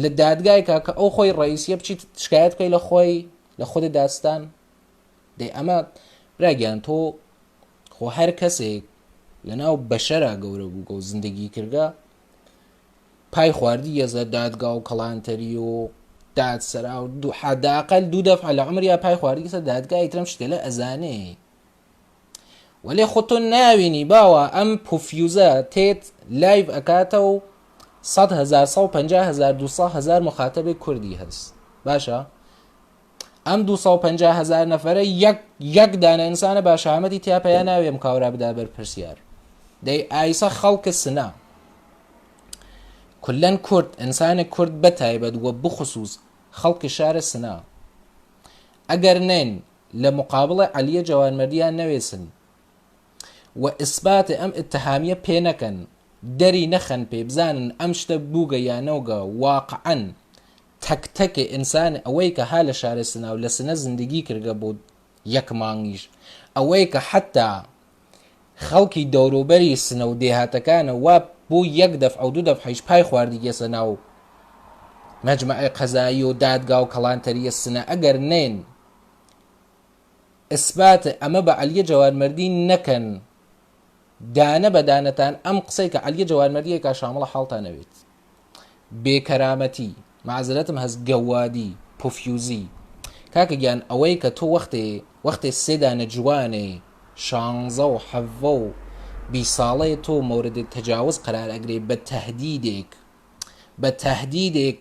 لە دادگایکە کە ئەو خۆی ڕئیسیە بچیت شکایەت بکەی لە خۆی لە خودی داستان دەی ئەمە براگیان تۆ خۆ هەر کەسێک لە ناو بەشەرە گەورە بوو و زندگی کردگە پای خواردی یەزە دادگا و کەڵانتەری و دادسەرا و حداقل دوو دەفع لە عمریا پای خواردی کەسە دادگای ترم شتێ لە ئەزانێ وەلێ خۆ تۆ ناوینی باوە ئەم پۆفیوزە تێت لایڤ ئەکاتە و 100,000 150,000 200,000 مخاتەبێ کوردی هەست باشە ئەم 250,000 نەفەرە یەک دانە ئینسانە باشەهامەتی تیاپەیە ناوێم کاورا بدا بەرپرسیار دەی ئایسە خەڵکە سنە کولەن کورد ئینسانە کورد بەتایبەت وە بخصوص خەڵکی شارە سنە ئەگەر نین لە مقابڵە عەلیە جەوانمەردیان نەوێسن و ئیسباتە ئەم ئتهامیە پێ نەکەن دەری نەخەن پێ بزانن ئەم شتە بووگە یا نەوگە واقعەن تەکتەکێ ئینسان ئەوەی کە ها لە شارە سنە و لە سنە زندگی کردگە بۆ یەک مانگیش ئەوەی کە حتا خەڵکی دەوروبەری سنە و دێهاتەکانە وا بۆ یەک دەفع و دوو دەفعیش پای خواردی گێسە ناو مەجمەعی قەزایی و دادگا و کەڵانتەریە سنە ئەگەر نێن ئیسباتە ئەمە بە عەلیە جەوانمەردی نەکەن دانە بە دانەتان ئەم قسەی کە عەلیە جەوانمەردیەکە شامڵە حاڵتان نەوێت بێکەرامەتی معزرەتم هەست گەوادی پۆفیوزی کاکە گیان ئەوەی کە تۆ وەختێ سێدانە جوانێ 16 و 17 و بیساڵەیە تۆ مۆردی تەجاوز قرار ئەگرێ بە تەهدیدێک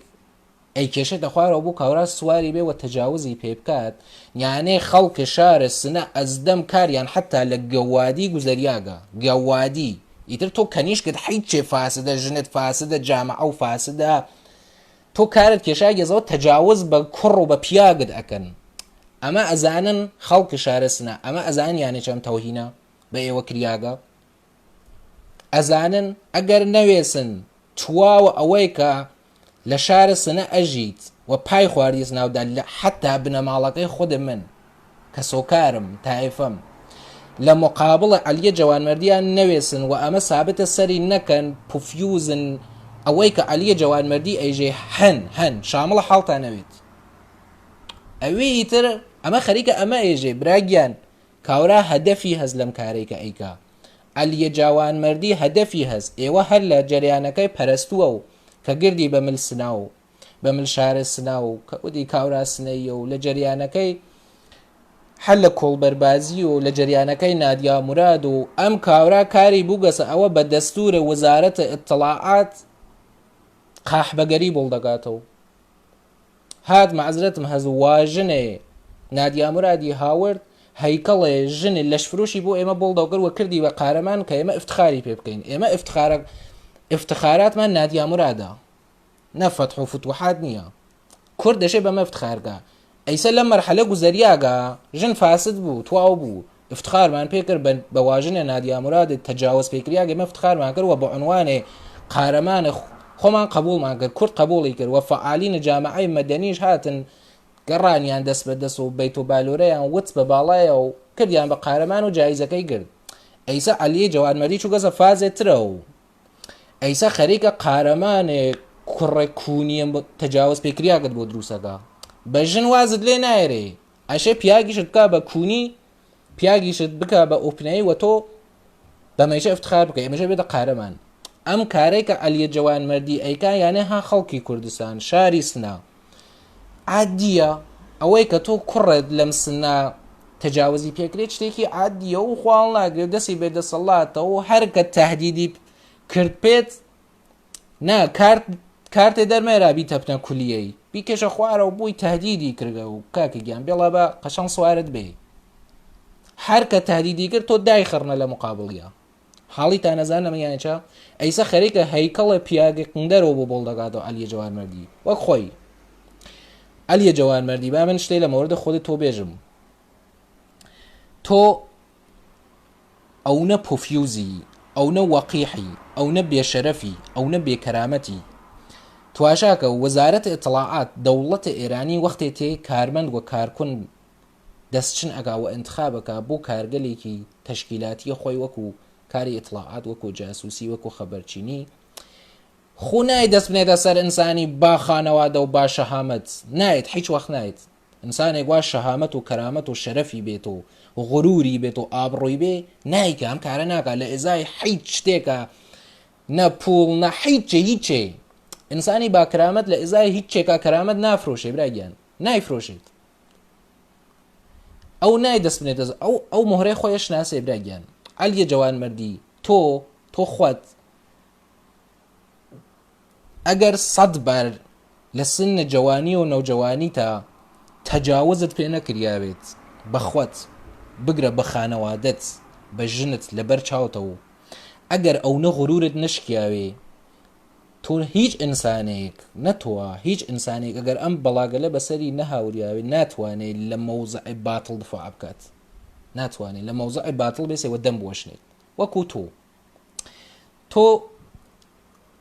ئەی کێشێتە خوارەوە بوو کاورا سواری بێ و تەجاوزی پێ بکات یانێ خەڵکە شارە سنە ئەزدەم کاریان حتا لە گەوادی گوزەریاگە گەوادی ئیتر تۆ کەنیشکت حیت چێ فاسدە ژنت فاسدە جامعە و فاسدە تۆ کارت کێشا گێزەوە تەجاوز بە کوڕ و بە پیاگت ئەکەن ئەمە ئەزانن خەڵکە شارە سنە ئەمە ئەزان یانێ چەم تەوهینە بە ئێوە کریاگە ئەزانن ئەگەر نەوێسن تواوە ئەوەی کە لە شارە سنە ئەژیت و پای خواردیس ناودا حتا بنەماڵەکەی خودم من کە سۆکارم تایفەم لە مقابڵە عەلیە جوانمەردیان نەوێسن و ئەمە سابتە سەری نەکەن پوفیوزن ئەوەی کە عەلیە جوانمەردی ئەیژێ هەن شامڵە حاڵتا نەوێت ئەوەی تر ئەمە خەریکە ئەمە ئێژێ براگیان کاورا هەدەفی هەز لەم کارێک کە ئەیکا عەلیە جوانمەردی هەدەفی هەز ئێوە هەر لە جەریانەکەی پەرستووە و کە گردی بە مل سنا و بە مل شارە سنا و کە وتی کاورا سنەیە و لە جەریانەکەی هەر لە کۆڵبەربازی و لە جەریانەکەی نادیا موراد و ئەم کاورا کاری بووگەسە ئەوە بە دەستورە وەزارەتە ئیطلاعات قاحبەگەری بۆڵ دەگاتەوە هات مەعزرەتم هەز واژنێ نادیا مورادی هاورد هەیکەڵێ ژنێ لەشفرۆشی بۆ ئێمە بۆڵ دەوگەر و کردی بە قارەمان کە ئێمە ئفتخاری پێ بکەین ئێمە افتخاراتمان نادیا مورادە نەفەتح و فتوحات نییە کورد دەشێ بەمە افتخارگا ئەیسە لەم مەرحەلە گوزەریاگا ژن فاسد بوو تواو بوو افتخارمان پێکرد بە واژنێ نادیا مورادت تەجاوز پێکریاگە ئێمە افتخارمان کرد و بە عنوانێ قارەمانە خۆمان قبولمان کرد کورد قبوڵی کرد و فعالینە جامعەی مەدەنیش هاتن گەڕانیان دەست بە دەست و بەیت و بالۆرەیان وت بە باڵایە و کردیان بە قارەمان و جایزەکەی گرت ئەیسە عەلیە جوانمەردی چووگەزە فازێترە و ئەیسا خەریکە قارەمانێ کوڕێک کوونیە تەجاوز پێکریاگەت بۆ دروستەکە بە ژن وازت لێ نایرێ ئەشێ پیاگیشت بکە بە کوونی پیاگیشت بکە بە ئۆپنایی و تۆ بەمەیشە افتخار بکە ئێمەشە بێتە قارەمان ئەم کارێک کە عەلیە جوانمەردی ئەیکا یانێ ها خەڵکی کوردستان شاری سنا عادیە ئەوەی کە تۆ کوڕێت لەم سنا تەجاوزی پێکرێت شتێکی عادیە و خواڵ ناگرێت دەستی بێدەسەڵاتەوە و هەر کە تەهدیدی کرد پێت نا کارتێ دەرمێرا بیتەپنە کولیەی بیکەشە خوارە و بووی تەهدیدی کردە و کاکە گیان بێڵە بە قەشەنگ سوارت بێ هەر کە تەهدیدی کرد تۆ دای خڕنە لە مقابڵیە حاڵی تا نەزانە مەیانچە ئەیسە خەریکە هەیکەڵە پیاگەکندەرەوە بۆ بۆڵ دەگاتەوە عەلیە جوانمەردی وەک خۆی عەلیە جوانمەردی با من شتەی لە مۆردە خۆدت تۆ بێژم تۆ ئەوە پۆفیوزی ئەوە وەقیحی ئەوە بێشەرەفی ئەوە بێکەرامەتی تواشاکە وەزارەتە ئیطلاعات دەوڵەتە ئێرانی وەختێ تێ کارمەند و کارکون دەستچن ئەگا و ئینتخابەکە بۆ کارگەلێکی تەشکیلاتی خۆی وەکو کاری ئیطلاعات وەکو جاسوسی وەکو خەبەرچینی خۆ نایە دەست بنێتە سەر ئینسانی با خانەوادە و با شەهامەت نایێت هیچ وەخت نایێت ئینسانێک وا شەهامەت و کەرامەت و شەرەفی بێت و غروری بێت و ئابڕۆی بێ نایکە ئەم کارە ناکە لە ئێزای هیچ شتێکە نە پوڵ نە هیچێ ئینسانی با کەرامەت لە ئێزای هیچ شتێکە کەرامەت نافرۆشێ براگیان نایفرۆشێت ئەو نای دەست بنێتە ئەو مۆهرەی خۆیش ناسێ براگیان عەلیە جوانمەردی تۆ خۆت ئەگەر 100 بار لە سنە جوانی و نەوجەوانی تا تەجاوزت پێ نەکریاوێت بەخۆت بگرە بە خانەوادەت بە ژنت لەبەر چاوتەوە ئەگەر ئەو نەغرورت نشکیاوێ تۆ هیچ ئینسانێک نەتوە هیچ ئینسانێک ئەگەر ئەم بەڵاگەلە بەسەری نەهاوریاوێ ناتوانێت لە مەوزعی باتڵ دفاع بکات ناتوانێت لە مەوزعی باتڵ بێسێەوە دەم بوەشنێت وەکو تۆ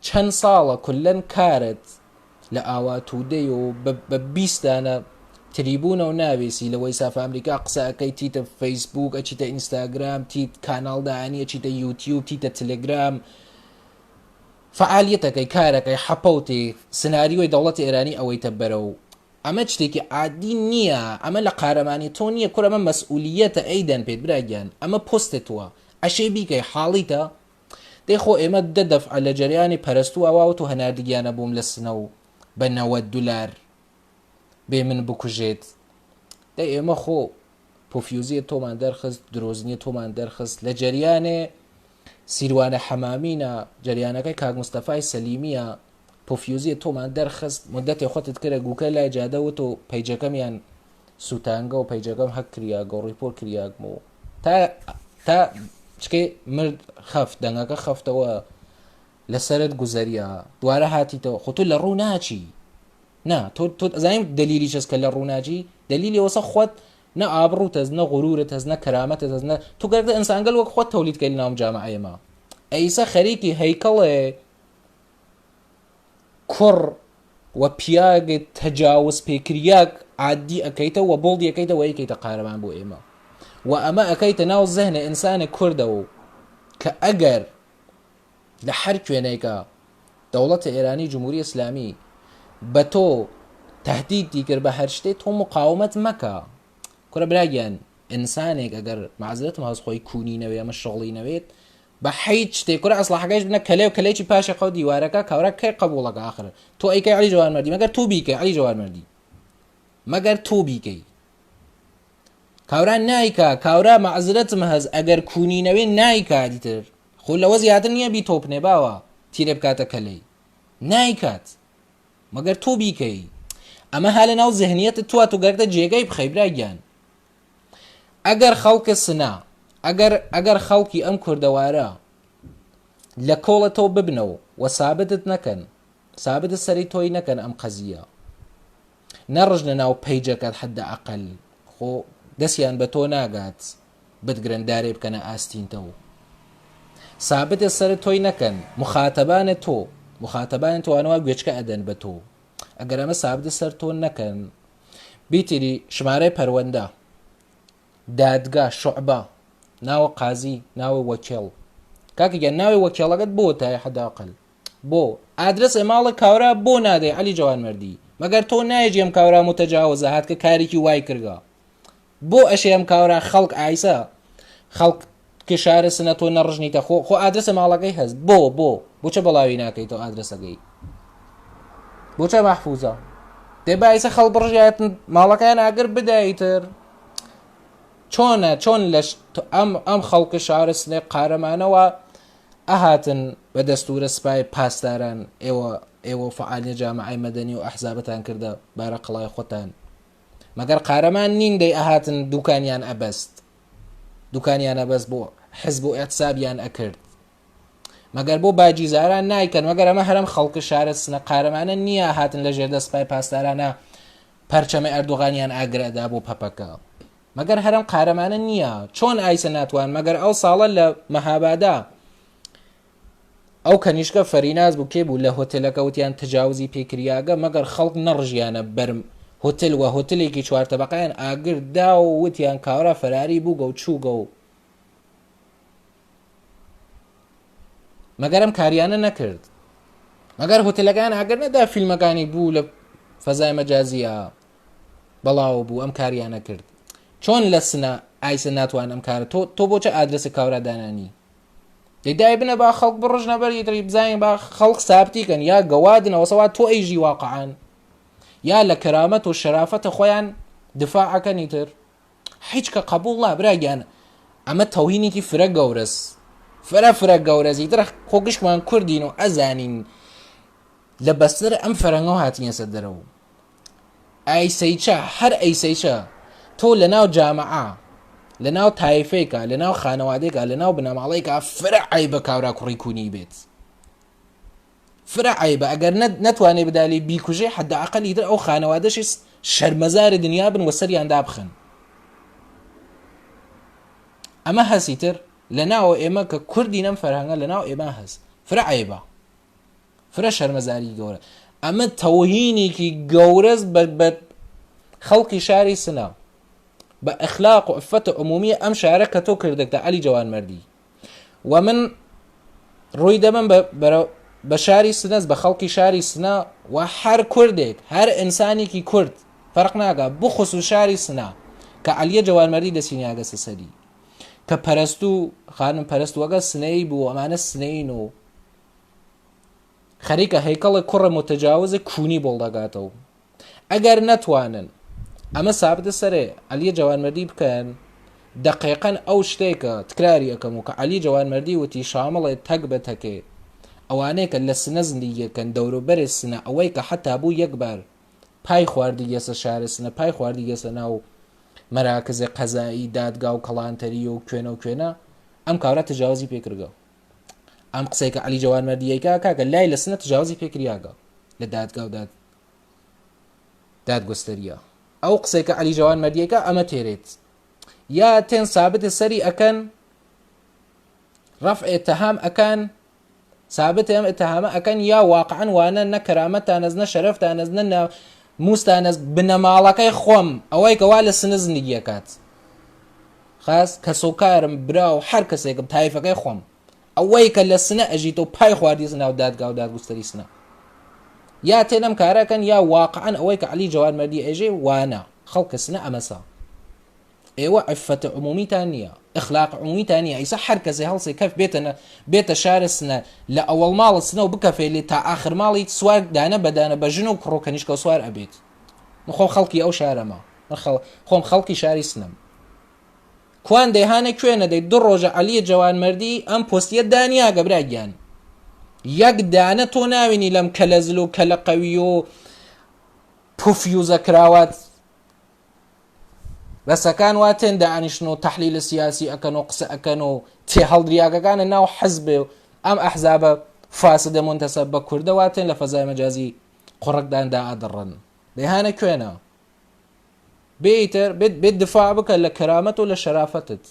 چەند ساڵە کولەن کارت لە ئاواتودەی و بە 20 دانە تریبوونە و ناوێسی لەوەی ساف ئەمریکا قسەکەی تیتە فەیسبوک ئەچیتە ئینستاگرام تیت کاناڵدانی ئەچیتە یوتیوب تیتە تەلەگرام فعالیەتەکەی کارەکەی حەپەوتێ سناریۆی دەوڵەتی ئێرانی ئەوەیتە بەرە و ئەمە شتێکی عادی نییە ئەمە لە قارەمانی تۆ نییە کوڕ ئەمە مەسئولیەتە ئەیدەن پێت براگیان ئەمە پۆستێتوە ئەشێ بیکەی حاڵیتە دەیخۆ ئێمە دەدەفع لە جەریانی پەرستوو ئەواوت و هەناردگیانە بووم لە سنە و بە $90 بێ من بکوژێت دەی ئێمە خۆ پۆفیوزیە تۆمان دەرخست درۆزنیە تۆمان دەرخست لە جەریانێ سیروانە حەمامینە جەریانەکەی کاک مستەفای سەلیمیە پۆفیوزیە تۆمان دەرخست مدەتێ خۆتت کرە گوکە لای جادەوت و پەیجەکەمیان سووتانگە و پەیجەکەم هەک کریا گەڕیپۆر کریاگمەوە تا چکێ مرد خەفت دەنگەکە خەفتەوە لەسرت گوزەریە دوارە هاتیتەوە خۆ تۆ لە ڕوو ناچی نا تۆ ئەزانیم دلیلی چەس کە لە ڕوو ناچی دلیلی وەسە خۆت نە ئابڕووت هەز نە غورورت هەز نە کەرامەتت هەز نە تو گەردە ئینسانگەل وەک خۆت تەولیدکەی لە ناوم جامعەیەمە ئەیسا خەریکی هەیکەڵێ کوڕ و پیاگت تەجاوز پێکریاک عادی ئەەکەیتە و بڵدی ئەەکەیتە و یەکەیتە قارەمان بۆ ئێمە و ئەمە ئەەکەیتە ناو زەهنە ئینسانێک کوردەوە کە ئەگەر لە هەر کوێنێکە دەوڵەتە ئێرانی جمهوری ئیسلامی بە تۆ تهدیدی کرد بە هەر شتێت تۆ مقاومەت مەکە کورە براگیان ئینسانێک ئەگەر معزرەتم هەست خۆی کونینەوێ ئەمە شغڵی نەوێت بە حیت شتێک کورە ئەسڵحەکەش بنە کەلێ و کەلێکی پاشە قەو دیوارەکە کاورا کەی قبوڵەکە ئاخر تۆ ئەیکەی عەلی جوانمەردی مەگەر تۆ بیکەی عەلی جوانمەردی مەگەر تۆ بیکەی کاورا نایکا کاورا معزرەتم هەز ئەگەر کونینەوێ نایکا دیتر خۆ لەوە زیاتر نییە بی تۆپنێ باوە تیرێ بکاتە کەلەی نایکات مەگەر تۆ بیکەی ئەمە ها لە ناو زەهنیەتت توە تو گەردە جێگەی بخەی براگیان ئەگەر خەڵکە سنا ئەگەر خەڵکی ئەم کوردەوارە لە کۆڵەتەوە ببنەوە و سابتت نەکەن سابتت سەری تۆی نەکەن ئەم قەزیە نەڕژنە ناو پەیجەکەت حەدە ئەقەل خۆ دەستیان بە تۆ ناگات بتگرن دارێ بکەنە ئاستینتەوە سابتە سەر تۆی نەکەن مخاتەبانە توانەوە گوێچکە ئەدەن بە تۆ ئەگەر ئەمە سابتە سەر تۆ نەکەن بیتری ژمارەی پەروەندە دادگا شوعبە ناوە قازی ناوە وەکێڵ کاکەگەن ناوی وەکێڵەکەت بۆ تای حەداقل بۆ ئادرس ئێماڵە کاورا بۆ نادەی عەلی جوانمەردی مەگەر تۆ نایژی ئەم کاورا متەجاوزە هاتکە کارێکی وای کردگا بۆ ئەشێ ئەم کاورا خەڵک ئایسە خەڵک کە شارە سنە تۆ نەڕژنیتە خۆ ئادرسە ماڵەکەی هەست بۆچە بەڵاوی ناکەیتەوە ئادرسەکەی بۆچە مەحفوظە دێ بایسە خەڵ بڕژایەتن ماڵەکەیان ئاگر بدایتر چۆن لە ئەم خەڵکە شارە سنێ قارەمانەوە ئەهاتن بە دەستورە سپای پاسداران ئێوە فعالیە جامعەی مەدەنی و ئەحزابەتان کردە بارە قڵای خۆتان مەگەر قارەمان نین دەی ئەهاتن دوکانیان ئەبەست بۆ حزب و ئێحتسابیان ئەکرد مەگەر بۆ باجیزاران نایکەن مەگەر ئەمە هەرم خەڵکە شارە سنە قارەمانە نییە هاتن لە ژێردە سپای پاسدارانە پەرچەمە ئەردوغانیان ئاگرەدا بۆ پەپەکە مەگەر هەرم قارەمانە نییە چۆن ئایسە ناتوان مەگەر ئەو ساڵە لە مەهابادا ئەو کەنیشکە فەریناز بوو کێ بوو لە هۆتێلەکە وتیان تجاوزی پێکریاگە مەگەر خەڵک نەڕژیانە بەرم هۆتل و هۆتلێکی چوار تەبەقەیان ئاگردا و وتیان کاورا فەراری بووگە و چووگە و مەگەر ئەم کاریانە نەکرد مەگەر هۆتلەکان ئاگر نەدا فیلمەکانی بوو لە فەزای مەجازیە بەڵاو بوو ئەم کاریانە کرد چۆن لە سنە ئایسە ناتوان ئەم کارە تۆ بۆچە ئادرسە کاورا دانانی دەیدای بنە با خەڵک بڕژنە بەری دەری بزانین با خەڵک سابتیکەن یا گەوادنەوە سەوا تۆ ئەیژی واقعان یا لە کەرامەت و شەرافەتە خۆیان دفاعەکەنی تر هیچ کە قبوڵە براگیان ئەمە تەوهینێکی فرە گەورەس فرە گەورەزی ترە خۆگشتمان کوردین و ئەزانین لە بەسەر ئەم فەرەنگەوە هاتینە سەر دەرەوە ئایسەیچە هەر ئەیسەیچە تۆ لە ناو جامعە لە ناو تایفێکە لە ناو خانەوادێکە لە ناو بنەماڵەیەکە فرە عیبە کاورا کوڕی کونی بێت فرە عیبە ئەگەر نەتوانێ بدالی بیکوژێ حەدەعەقەلی تر ئەو خانەوادەشی شەرمەزاری دنیا بن و سەریان دابخن ئەمە هەسی تر لە ناو ئێمە کە کوردی نەم فەرهەنگە لە ناو ئێمە هەست فرە عیبە فرە شەرمەزاری گەورە ئەمە تەوهینێکی گەورەز بە خەڵکی شاری سنە بە ئەخلاق و عفەتە عمومیە ئەم شارە کە تۆ کردێتە عەلی جوانمەردی و من ڕووی دەبم بە شاری سنەس بە خەڵکی شاری سنە و هەر کوردێک هەر ئینسانێکی کورد فەرق ناگا بخصوص شاری سنە کە عەلیە جوانمەردی دەسینیاگەسە سەری کە پەرستوو خانم پەرستووەگە سنەی بوو ئەمانە سنەین و خەریکە هەیکەڵە کوڕە متەجاوزە کونی بۆڵ دەگاتەوە ئەگەر نەتوانن ئەمە سابتە سەرێ عەلیە جوانمەردی بکەن دقيقا ئەو شتێکە تکراری ئەەکەم و کە عەلی جوانمەردی وتی شامەڵێ تەک بە تەکێ ئەوانەیە کە لە سنە زندگیەکەن دەوروبەرێ سنە ئەوەی کە حتا بوو یەکبار پای خواردی گەسە شارە سنە پای خواردی گەسە ناو مەراکزی قەزایی دادگا و کەڵانتەری و کوێنە و کوێنە ئەم کارە تجاوزی پێکردگە ئەم قسەی کە عەلی جوانمەردیەکە کاکە لای لە سنە تجاوزی پێکریاگە لە دادگا و دادگۆستەریە ئەو قسەی کە عەلی جوانمەردیەکە ئەمە تێرێت یا تێن سابتە سەری ئەکەن ڕەفع ئێتهام ئەکەن سابت ئەم ئێتهامە ئەکەن یا واقعا وانە نە کەرامەتانەز نە شەرەفتانەز نە موستانەز بنەماڵەکەی خۆم ئەوەی کەوا لە سنە زندگیەکات خاس کەسۆکارم برا و هەر کەسێکم تایفەکەی خۆم ئەوەی کە لە سنە ئەژیت و پای خواردی سنە و دادگا و دادگوستەری سنە یا تێنەم کارەکەن یا واقعا ئەوەی کە عەلی جوانمەردی ئێژێ وانە خەڵکە سنە ئەمەسا ئێوە عیفەتە عمومیتان نییە ئەخلاق عمومیتان نییە ئیسا هەر کەسێ هەڵسێ کەف بێتە شارە سنە لە ئەوەڵ ماڵە سنە و بکەفێ لێ تا ئاخر ماڵی سوار دانە بەدانە بە ژن و کڕۆکەنیشکە سوار ئەبێت خۆم خەڵکی ئەو شارەمە خۆم خەڵکی شاری سنم کوان دەیهانە کوێنە دەی دوو ڕۆژە عەلیە جوانمەردی ئەم پۆستیە دانیا گەبراگیان یەک دانە تۆ ناوینی لەم کەلەزل و کەلە قەوی و پوفیوزە کراوات بەسەکان واتێن دانیشن و تەحلیل سیاسی ئەکەن و قسە ئەکەن و تێ هەڵدریاگەکانە ناو حەزبێ و ئەم ئەحزابە فاسدە مونتەسەب بە کوردە واتێن لە فەزای مەجازی قوڕکداندا ئەدڕن دەیهانە کوێنە بێتر بێت دفاع بکە لە کەرامەت و لە شەرافتت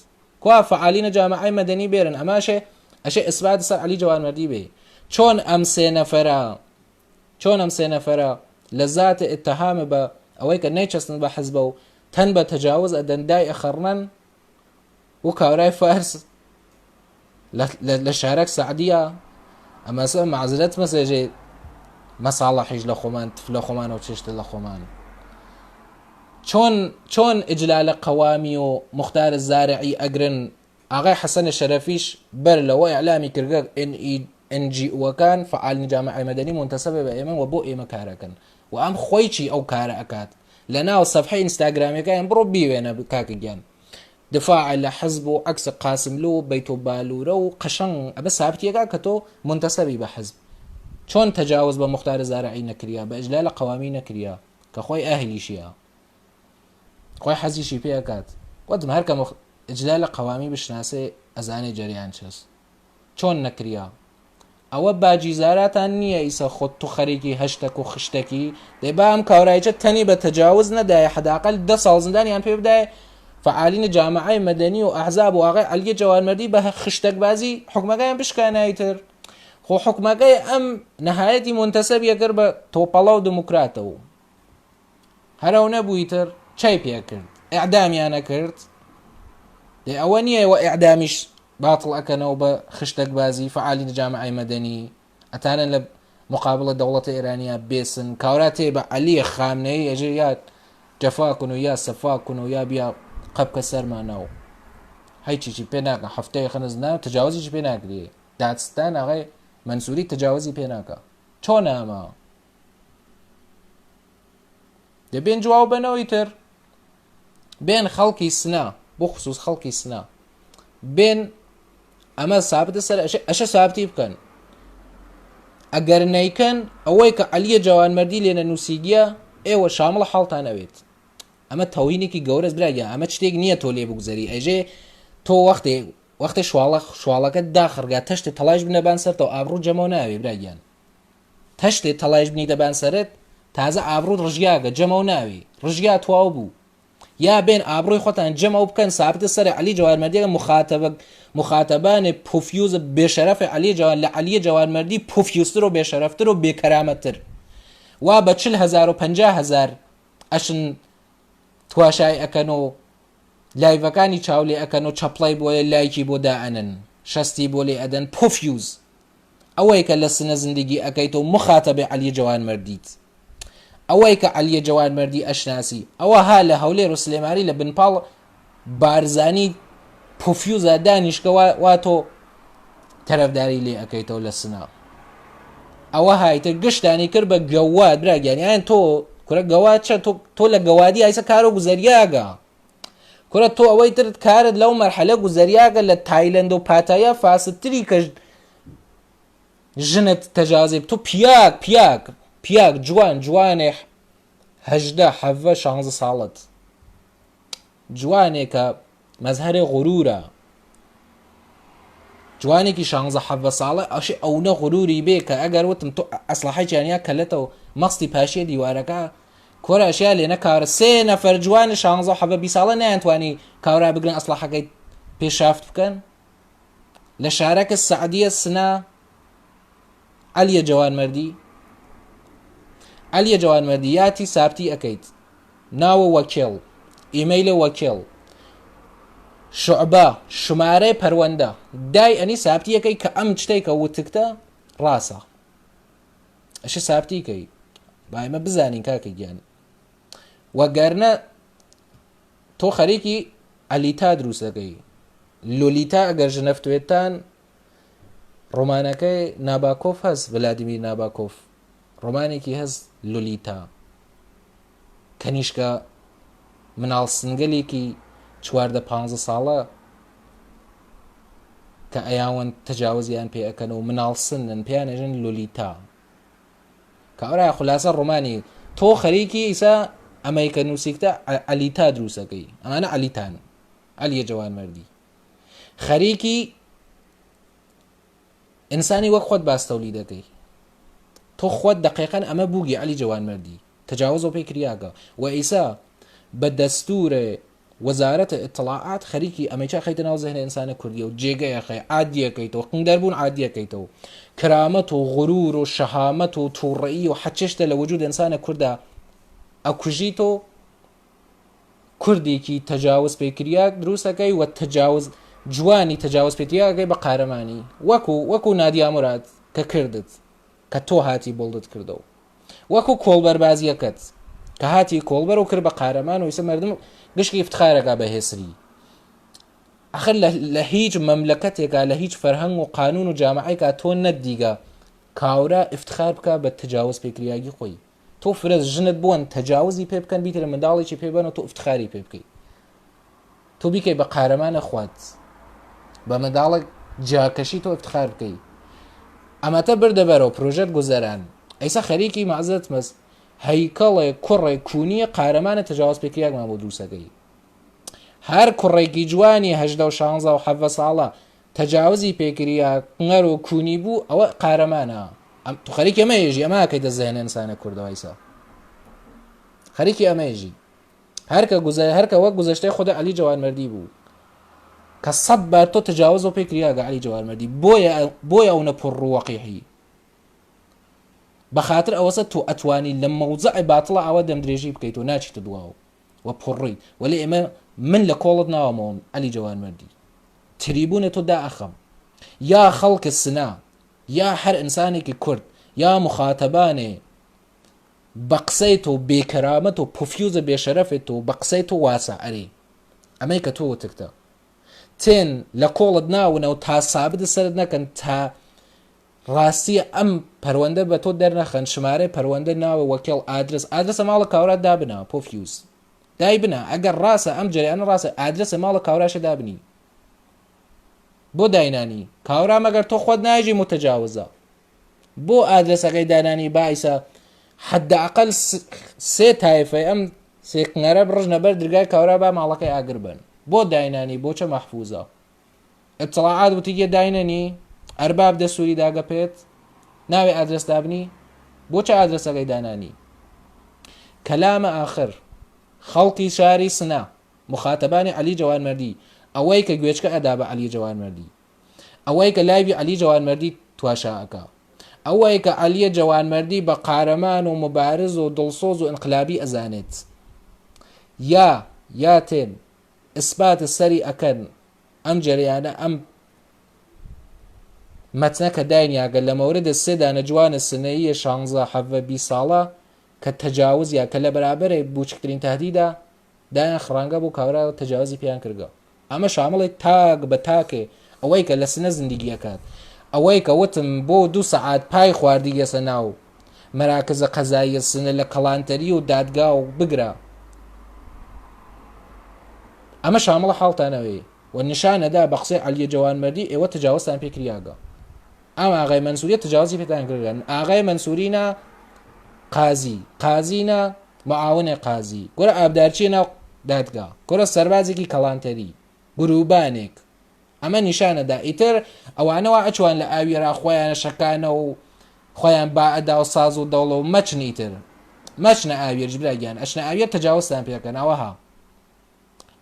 کوا فعالینە جامعەی مەدەنی بێرن ئەماشێ ئەشێ ئیسبات سەر عەلی جوانمەردی بێ چۆن ئەم سێ نەفەرە لە ذاتە ئتهامە بە ئەوەی کە نەیچەستن بە حەزبە و تەن بە تەجاوز ئەدەن دای ئەخەڕنەن و کاورای فارس لە شارەک سەعدیە ئەمەسە معزرەت مەسێژێ مەساڵەحیش لە خۆمان تف لە خۆمان و چێشتە لە خۆمان چۆن ئیجلالە قەوامی و مختار زارعی ئەگرن ئاغای حەسەنە شەرەفیش بەر لەوە ئیعلامی کردگە NGO-وەکان فعالین جامعەی مەدەنی مونتەسەبە بە ئێمە و بۆ ئێمە کارەکەن و ئەم خۆی چی ئەو کارە ئەکات لە ناو سەفحەی ئینستاگرامەکەیان بڕۆ بیوێنە کاکەگیان دفاع لە حەزب و عەکسە قاسملو و بەیت و بالوورە و قەشەنگ ئەبە سابتیەکە کە تۆ مونتەسەبی بە حەزب چۆن تەجاوز بە مختار زارعی نەکریا بە ئیجلالە قەوامی نەکریا کە خۆی ئاهلیشیە خۆی حەزیشی پێ ئەکات وەدم هەر کە ئیجلالە قەوامی بشناسێ ئەزانێ جەریان چەست چۆن نەکریا ئەوە باجیزاراتان نییە ئیسە خۆت تو خەریکی هەشتێک و خشتێکی دەی با ئەم کاورایچە تەنی بە تەجاوز نەدایە حداقل 10 ساڵ زندانیان پێ بدایە فعالینە جامعەی مەدەنی و ئەحزاب و ئاغای عەلیە جوانمەردی بە خشتێک بازی حکومەکەیان بشکانایتر خۆ حکومەکەی ئەم نەهایەتی مونتەسەبیە کرد بە تۆپەڵە و دموکراتەوە هەرەو نەبوویتر چای پێ کرد ئیعدامیانە کرد دەی ئەوە نییە وە ئیعدامیش باطل ئەکەنەوە بە خشتێک بازی فعالین جامعەی مەدەنی ئەتانن لە مقابلە دەوڵەتە ئێرانیا بێسن کاوراتێ بە عەلی خامنەی ئەژێ یا جەفاکن و یا سەفاکن و یا بیا قەبکە سەرمانەوە هیچیشی پێ ناکە هەفتەیە خەنزنا تجاوزیش پێ ناکرێ دادستان ئاغای منسووری تجاوزی پێ ناکە چۆن ئەمە دەبێن جواب بنەوەی تر بێن خەڵکی سنە بۆ خصوص خەڵکی سنە بێن ئەمە سابتە سەر ئەشە سابتی بکەن ئەگەر نەیکەن ئەوەی کە عەلیە جوانمەردی لێنە نووسیگیە ئێوە شامڵە حاڵتان ئەوێت ئەمە تەوهینێکی گەورەس براگە ئەمە شتێک نییە تۆ لێ بگوزەری ئەژێ تۆ وەختێ شواڵەکە داخڕگا تەشتێ تەڵاش بنەبان سەرەوە ئابڕوو جەمەوە ناوێ براگیان تەشتێ تەڵاش بنی دەبان سەرت تازە ئابڕوو ڕژیاگە جەمەوە ناوێ ڕژیا تواو بوو یا بێن ئابڕۆی خۆتان جەمەوە بکەن سابتە سەر عەلی جوانمەردیەکە مخاتەبانی پوفیوز بێشەرەفی عەلی جوان لە عەلیە جوانمەردی پوفیوزتر و بێشەرەفتر و بێکەرامەتتر وا بە 40,000 و 50,000 ئەشن تواشای ئەکەن و لایڤەکانی چاولێ ئەکەن و چەپڵی بۆ لایکی بۆ دائەنن شەستی بۆ لێ ئەدەن پوفیوز ئەوەی کە لە سنە زندگی ئەەکەیت و مخاتەبێ عەلیە جوانمەردیت ئەوەی کە عەلیە جوانمەردی ئەشناسی ئەوە ها لە هەولێر و سلێمانی لە بنپاڵ بارزانی پوفیوزە دانیشکە وا تۆ تەرەفداری لێ ئەەکەیتەوە لە سنە ئەوە هایتە گشتانی کرد بە گەواد براگەیان یان تۆ کورە گەواد چە تۆ لە گەوادی ئایسە کارە گوزەریاگە کورە تۆ ئەوەی ترت کارت لەو مەرحەلە گوزەریاگە لە تایلەند و پاتایە فاستتری کە ژنت تەجاوزێ تۆ پیاک جوانێ 16 ساڵت جوانێکە مەزهەرێ غورورە جوانێکی 16 ساڵە ئەشی ئەوە غوروری بێ کە ئەگەر وتم تۆ ئەسلحەی جیانیا کەلێتەوە مەستی پاشیە دیوارەکە کۆرە ئەشیا لێ نەکارە 3 نەفەر جوانی 16 ساڵە نەیانتوانی کاورا بگرن ئەسلحەکەی پێشافت بکەن لە شارەکە سەعدیە سنا عەلیە جوانمەردی یاتی سابتی ئەەکەیت ناوە وەکێڵ ئیمەیلە وەکێڵ شعبە شمارەی پەروەندە دای ئەنی سابتیەکەی کە ئەم شتێکە وتکتە ڕاستە ئەش سابتیکەی بایمە بزانین کاکە گیان وەگەرنە تۆ خەریکی ئەلیتا دروستەکەی لۆلیتا ئەگەر ژنەفتوێتان ڕۆمانەکەی ناباکۆف هەست ڤلادیمیر ناباکۆف ڕۆمانێکی هەست لۆلیتا کەنیشکە مناڵ سنگلێکی 14-15 ساڵە کە ئەیاوەن تەجاوزیان پێ ئەەکەنەوە مناڵ سنن پێیانێژن لۆلیتا کە ئەورای خولاسە ڕۆمانی تۆ خەریکی ئیسا ئەمەی کە نووسیکتە ئەلیتا دروستەکەی ئەمانە ئەلیتان ئەلیە جوانمەردی خەریکی ئینسانی وەک خۆت باستەولی دەکەی تۆ خۆت دقیقەن ئەمە بووگی ئەلی جوانمەردی تەجاوز و پێی کریاگە و ئیسا بە دەستورێ وەزارەتە ئیطلاعات خەریکی ئەمەیچا خەیتە ناو زەهنە ئینسانە کوردیە و جێگەیەخەی عادیەکەیتەوە قنگدەربوون عادیەکەیتەوە کرامەت و غرور و شەهامەت و تووڕەیی و حەچێشتە لە وجود ئینسانە کووردا ئەکوژیتۆ کوردێکی تەجاوز پێکریاک دروستەکەی و تەجاوز جوانی تەجاوز پێکریاکەی بە قارەمانی وەکو نادیا موراد کە کردت کە تۆ هاتی بڵدت کردەوە وەکو کۆڵبەربازیەکەت کە هاتی کۆڵبەر و کرد بە قارەمان و ئیسە مردم گشتی افتخارەکە بە هێسری ئەخر لە هیچ مەملەکەتێکە لە هیچ فەرهەنگ و قانون و جامعەیەکە تۆ نەدیگە کاورا افتخار بکە بە تەجاوز پێکریاگی خۆی تۆ فرەز ژنت بوون تەجاوزی پێ بکەن بیترە منداڵێکی پێ بن و تۆ افتخاری پێ بکەی تۆ بیکەی بە قارەمانە خوات بە منداڵێک جاکەشی تۆ افتخار بکەی ئەمەتە بردەبەرەوە پرۆژەت گوزەران ئەیسا خەریکی مەعزەت مەس هەیکەڵێ کوڕێ کونیە قارەمانە تەجاوز پێکریاکمان بۆ دروستەکەی هەر کوڕێکی جوانی 16 ساڵە تەجاوزی پێکریا قنگەر و کونی بوو ئەوە قارەمانە تو خەریکی ئەمەیژی ئەماکەیتە زەهنە ئینسانە کوردەوە ئیسا خەریکی ئەمەیژی هەرکە وەک گوزەشتەی خودە عەلی جوانمەردی بوو کە 100 بار تۆ تەجاوز و پێکریاگە عەلی جوانمەردی بۆیە ئەو نەپڕ وەقیحی بەخاتر ئەوەسە تۆ ئەتوانی لە مەوزەعی باتڵە ئەوە دەمدرێژی بکەیت و ناچیتە دواوە و پڕڕیت وەلی ئێمە من لە کۆڵت ناوەمەوەم عەلی جوانمەردی تریبونە تۆ دائەخەم یا خەڵکە سنا یا هەر ئینسانێکی کورد یا مخاتەبانێ بە قسەی تۆ بێکەرامەت و پوفیوزە بێشەرەفێت و بە قسەی تۆ واسە ئەری ئەمەی کە تۆ وتکتە تێن لە کۆڵت ناونە و تا سابدە سەرت نەکەن تا ڕاستیە ئەم پەروەندە بە تۆ دەرنەخەن شمارەی پەروەندە ناوە وەکێڵ ئادرسە ماڵە کاورات دابنە پۆفیوز دای بنە ئەگەر ڕاستە ئەم جریانە ڕاستە ئادرسە ماڵە کاوراشە دابنی بۆ داینانی کاورا مەگەر تۆ خۆت ناژی متەجاوزە بۆ ئادرسەکەی دانانی باعیسە حداقل 3 تایفەی ئەم سێکنەرە بڕژنە بەر درگای کاورا با ماڵەکەی ئاگر بن بۆ داینانی بۆچە مەحفوظە ئیطلاعات وتیگە داینەنی ئەرباب دەسووری داگە پێت ناوێ ئادرس دابنی بۆچە ئادرسەکەی دانانی کەلامە ئاخر خەڵکی شاری سنا مخاتەبانی عەلی جوانمەردی ئەوەی کە گوێچکە ئەدا بە عەلی جوانمەردی ئەوەی کە لایوی عەلی جوانمەردی تواشاکە ئەوەی کە عەلیە جوانمەردی بە قارەمان و مبارز و دڵسۆز و ئینقلابی ئەزانێت یا تێن ئیسباتە سەری ئەکەن ئەم جەریانە ئەم مەتنەکە داینیاگە لە مەوردە 3 دانە جوانە سنەیە 16-17 ساڵە کە تەجاوزیا کە لە بەرابەرێ بچکترین تهدیدا دایان خڕانگە بۆ کاورا تەجاوزی پێیان کردگە ئەمە شامڵی تاک بە تاکێ ئەوەی کە لە سنە زندگیەکات ئەوەی کە وتم بۆ 2 سەعات پای خواردی گەسە ناو مەراکزە قەزاییە سنە لە کەڵانتەری و دادگا و بگرە ئەمە شامەڵە حاڵتانەوەی و نیشانەدا بە قسەی عەلیە جەوانمەردی ئێوە تجاوزتان پێکریاگە ئەم ئاغای مەنسووریە تجاوزی پێتان کردن ئاغای مەنسوورینە قازینە معاونێ قازی گۆرە ئابدارچیە ناو دادگا گۆرە سەربازێکی کەڵانتەری گروبانێک ئەمە نیشانەدا ئیتر ئەوانەوە ئەچوان لە ئاویێرا خۆیانە شەکانە و خۆیان باعدا و ساز و دەوڵە و مەچنیتر مەچنە ئاوێرج براگیان ئەچنە ئاوێر تەجاوزتان پێکەن ئەوەها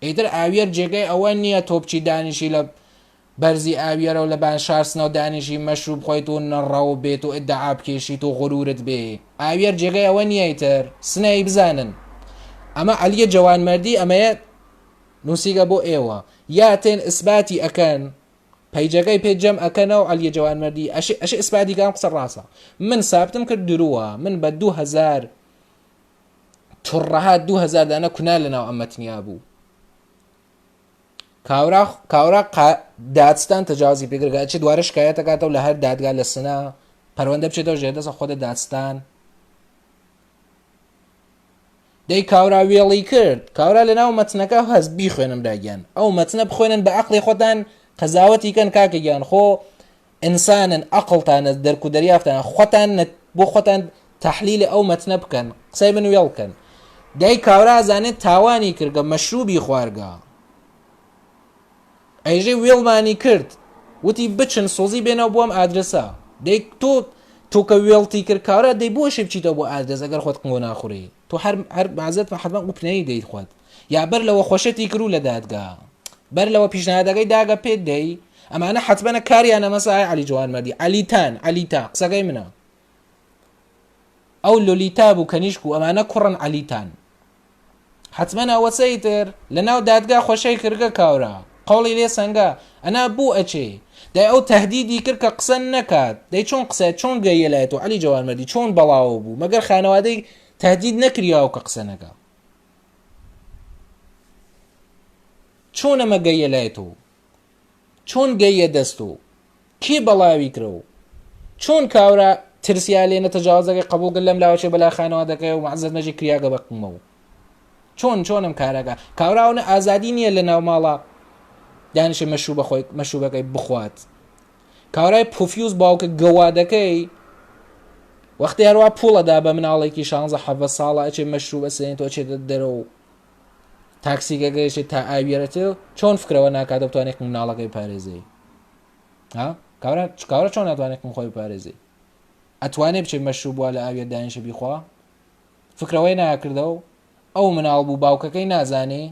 ئیتر ئاوێر جێگەی ئەوە نییە تۆپچی دانیشی لە بەرزی ئاویێرە و لە بان شارسنەوە دانیشی مەشروب خۆیت و نەڕەو بێت و ئەدعا بکێشیت و غرورت بێ ئاوێر جێگەی ئەوە نییە ئیتر سنەی بزانن ئەمە عەلیە جەوانمەردی ئەمەیە نووسیگە بۆ ئێوە یا تێن ئیسباتی ئەکەن پەیجەکەی پێ جەم ئەکەنەوە عەلیە جەوانمەردی ئەش ئیسباتی کام قسە ڕاستە من سابتم کرد درووە من بە 2000 توڕەهات 2000 دانە کونا لەناو ئەمەتنیا بوو کاورا دادستان تجاوزی پێگرگا چی دوارە شکایەتەکاتەوە لە هەر دادگا لە سنە پەروەندە بچێتەوە ژێردەسە خۆدە دادستان دەی کاورا وێڵی کرد کاورا لە ناو مەتنەکە هەست بیخوێنم داگیان ئەو مەتنە بخوێنن بە عەقڵی خۆتان قەزاوەتی کەن کاکەگیان خۆ ئینسانن عەقڵتانە دەرک و دەریافتانە خۆتان بۆ خۆتان تەحلیلی ئەو مەتنە بکەن قسەی من وێڵ بکەن دەی کاورا ئەزانێت تاوانی کردگە مەشروبی خوارگە ئەیژێ وێڵمانی کرد وتی بچن سۆزی بێنەوە بۆم ئادرسە دەی تۆ کە وێڵتی کرد کاورا دەی بۆشی بچیتەوە بۆ ئادرس ئەگەر خۆت قنگۆ ناخوڕی تۆ هەر بازت حتما قوپنەی دەیت خۆت یا بەر لەوە خۆشەتی کرد و لە دادگا بەر لەوە پیشنهادەکەی داگە پێت دەی ئەمانە حتمەنە کاریانە مەسای عەلی جەوانمەردی عەلیتا قسەکەی منە ئەو لۆلیتا بوو کەنیشک و ئەمانە کوڕن عەلیتان حتمەنە وەسەیتر لە ناو دادگا خۆشەی کردگە کاورا قوڵی لێ سەنگە ئەنا بوو ئەچێ دای ئەو تەهدیدی کرد کە قسە نەکات دەی چۆن قسە چۆن گەیەلایەت و عەلی جەوانمەردی چۆن بەڵاو بوو مەگەر خانەوادەی تهدید نەکریاو کە قسە نەکا چۆن ئەمە گەیەلایەت و چۆن گەیە دەست و کێ بەڵاوی کرە و چۆن کاورا ترسیا لێنە تەجاوزەکەی قبول کرد لەم لاوەچێ بەلا خانەوادەکەی و مەعزەت نەجی کریاگە بەقمەوە چۆنم کارەکە کاوراونە ئازادی نییە لە ناو ماڵە دانیشە مەشروبەکەی بخوات کاورای پوفیوز باوکە گەوادەکەی وەختی هەروە پوڵەدا بە مناڵێکی 16 ساڵە ئەچێ مەشروبە سێنێتەوە چێتە دەرەوە تاکسیگەگەیشێت تا ئاویێرەتێ چۆن فکرەوە ناکاتە بتوانێت مناڵەکەی پارێزەی کاورە چۆن ناتوانێت خۆی پارێزەی ئەتوانێت بچێت مەشروب بووە لە ئاوێر دانیشە بیخوا فکرەوەی ناکردەوە ئەو مناڵ بوو باوکەکەی نازانێ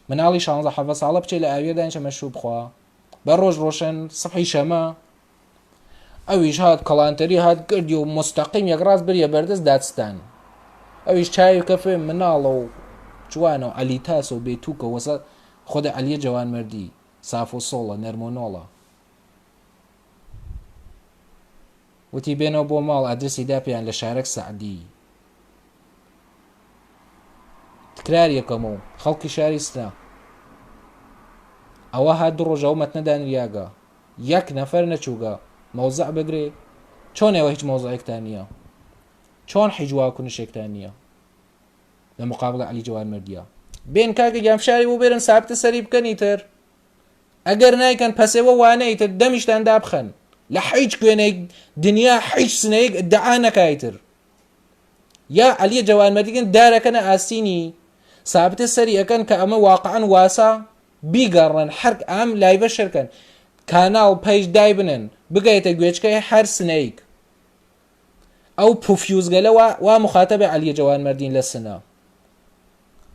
مناڵی 16 ساڵە بچێت لە ئاوێر دانیشە مەشروب بخوا بە ڕۆژ ڕۆشن سەحی شەمە ئەویش هات کەڵانتەری هات گردی و مستەقیم یەکڕاست بریە بەردەست دادستان ئەویش چاوی کەفێ مناڵە و جوانە و ئەلیتاس و بێتوکە وەسە خۆدە عەلیە جەوانمەردی ساف و سۆڵە نەرمۆنۆڵە وتی بێنەوە بۆ ماڵ ئادرسی داپیان لە شارەک سەعدی تکرار یەکەم و خەڵکی شاری سنا ئەوە هات دوو ڕۆژەوە مەتنەدانریاگە یەک نەفەر نەچووگە مەوزع بگرێ چۆن ئێوە هیچ مەوزعێکتان نییە چۆن حیجواکوونشێکتان نییە لە مقابڵە عەلی جەوانمەردیە بێن کاکە گیانفشاری بۆ بێرن سابتە سەری بکەنیتر ئەگەر نایکەن پەسێوە وانەیتر دەمیشتان دابخەن لە هیچ کوێنەی دنیا هیچ سنەیەک ئیدعا نەکایتر یا عەلیە جەوانمەردیگەن دارەکەنە ئاستینی سابتە سەری ئەکەن کە ئەمە واقعەن واسە بیگەڕن هەر ئام لای بەشەرکەن کاناڵ پەیج دای بنن بگەیتە گوێچکەی هەر سنەیەک ئەو پوفیوزگەلە وا مخاتەبە عەلیە جەوانمەردین لە سنە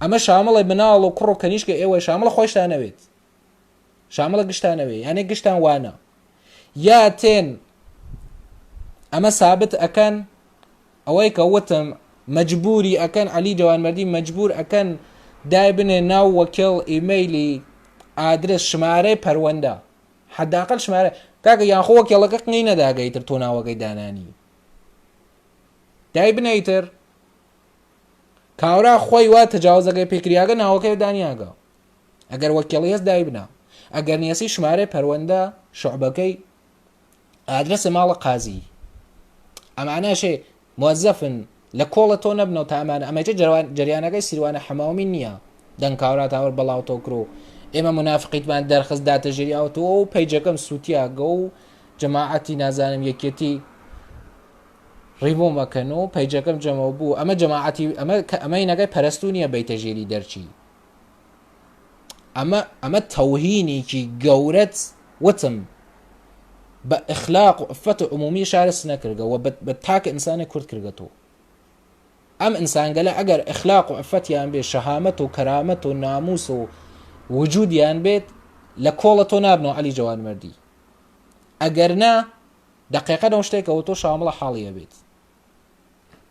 ئەمە شامەڵی مناڵ و کوڕ و کەنیشکە ئێوە شامەڵە خۆشتانەوێت شامەڵە گشتانەوێت یانێ گشتان وانە یا تێن ئەمە سابت ئەکەن ئەوەی کە وتم مەجبوری ئەکەن عەلی جەوانمەردی مەجبور ئەکەن دای بنێ ناو وەکیڵ ئیمەیلی ئادرس ژمارەی پەروەندە حەداقل ژمارە کاکە یان خۆ وەکیڵەکە قنگی نەداگەیتر تۆ ناوەکەی دانانی دای بنەیتر کاورا خۆی وا تەجاوزەکەی پێکریاگە ناوەکەی دانیاگە ئەگەر وەکیڵی هەست دای بنە ئەگەر نیەسی ژمارەی پەروەندە شوعبەکەی ئادرسە ماڵە قازی ئەمانەشێ موەزەفن لە کۆڵە تۆ نەبنەوە تا ئەمانە ئەمەجە جریانەکەی سیروانە حەماومی نییە دەنگ کاورات هاوەر بەڵاوتۆ کرۆ ئێمە منافقیتمان دەرخست داتەژێری ئەوتەوە و پەیجەکەم سووتیاگە و جەماعەتی نازانم یەکێتی ڕیبۆ مەکەنەوە پەیجەکەم جەمەوە بوو ئەمە جەماعەتی ئەمەی نەگەی پەرستو نییە بەیتەژێری دەرچی ئەمە تەوهینێکی گەورەت وتم بە ئەخلاق و عفەت عمومی شارس نەکردەوە بە تاکە ئینسانی کورد کردەوە ئەم ئینسانگەلە ئەگەر ئەخلاق و عفەتیان بێ شەهامەت و کەرامەت و ناموس و وجودیان بێت لە کۆڵە تۆ نابنەوە عەلی جەوانمەردی ئەگەر نا دقیقەن ئەو شتێکەوە تۆ شامڵە حاڵیە بێت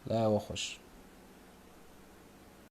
لاوە خۆش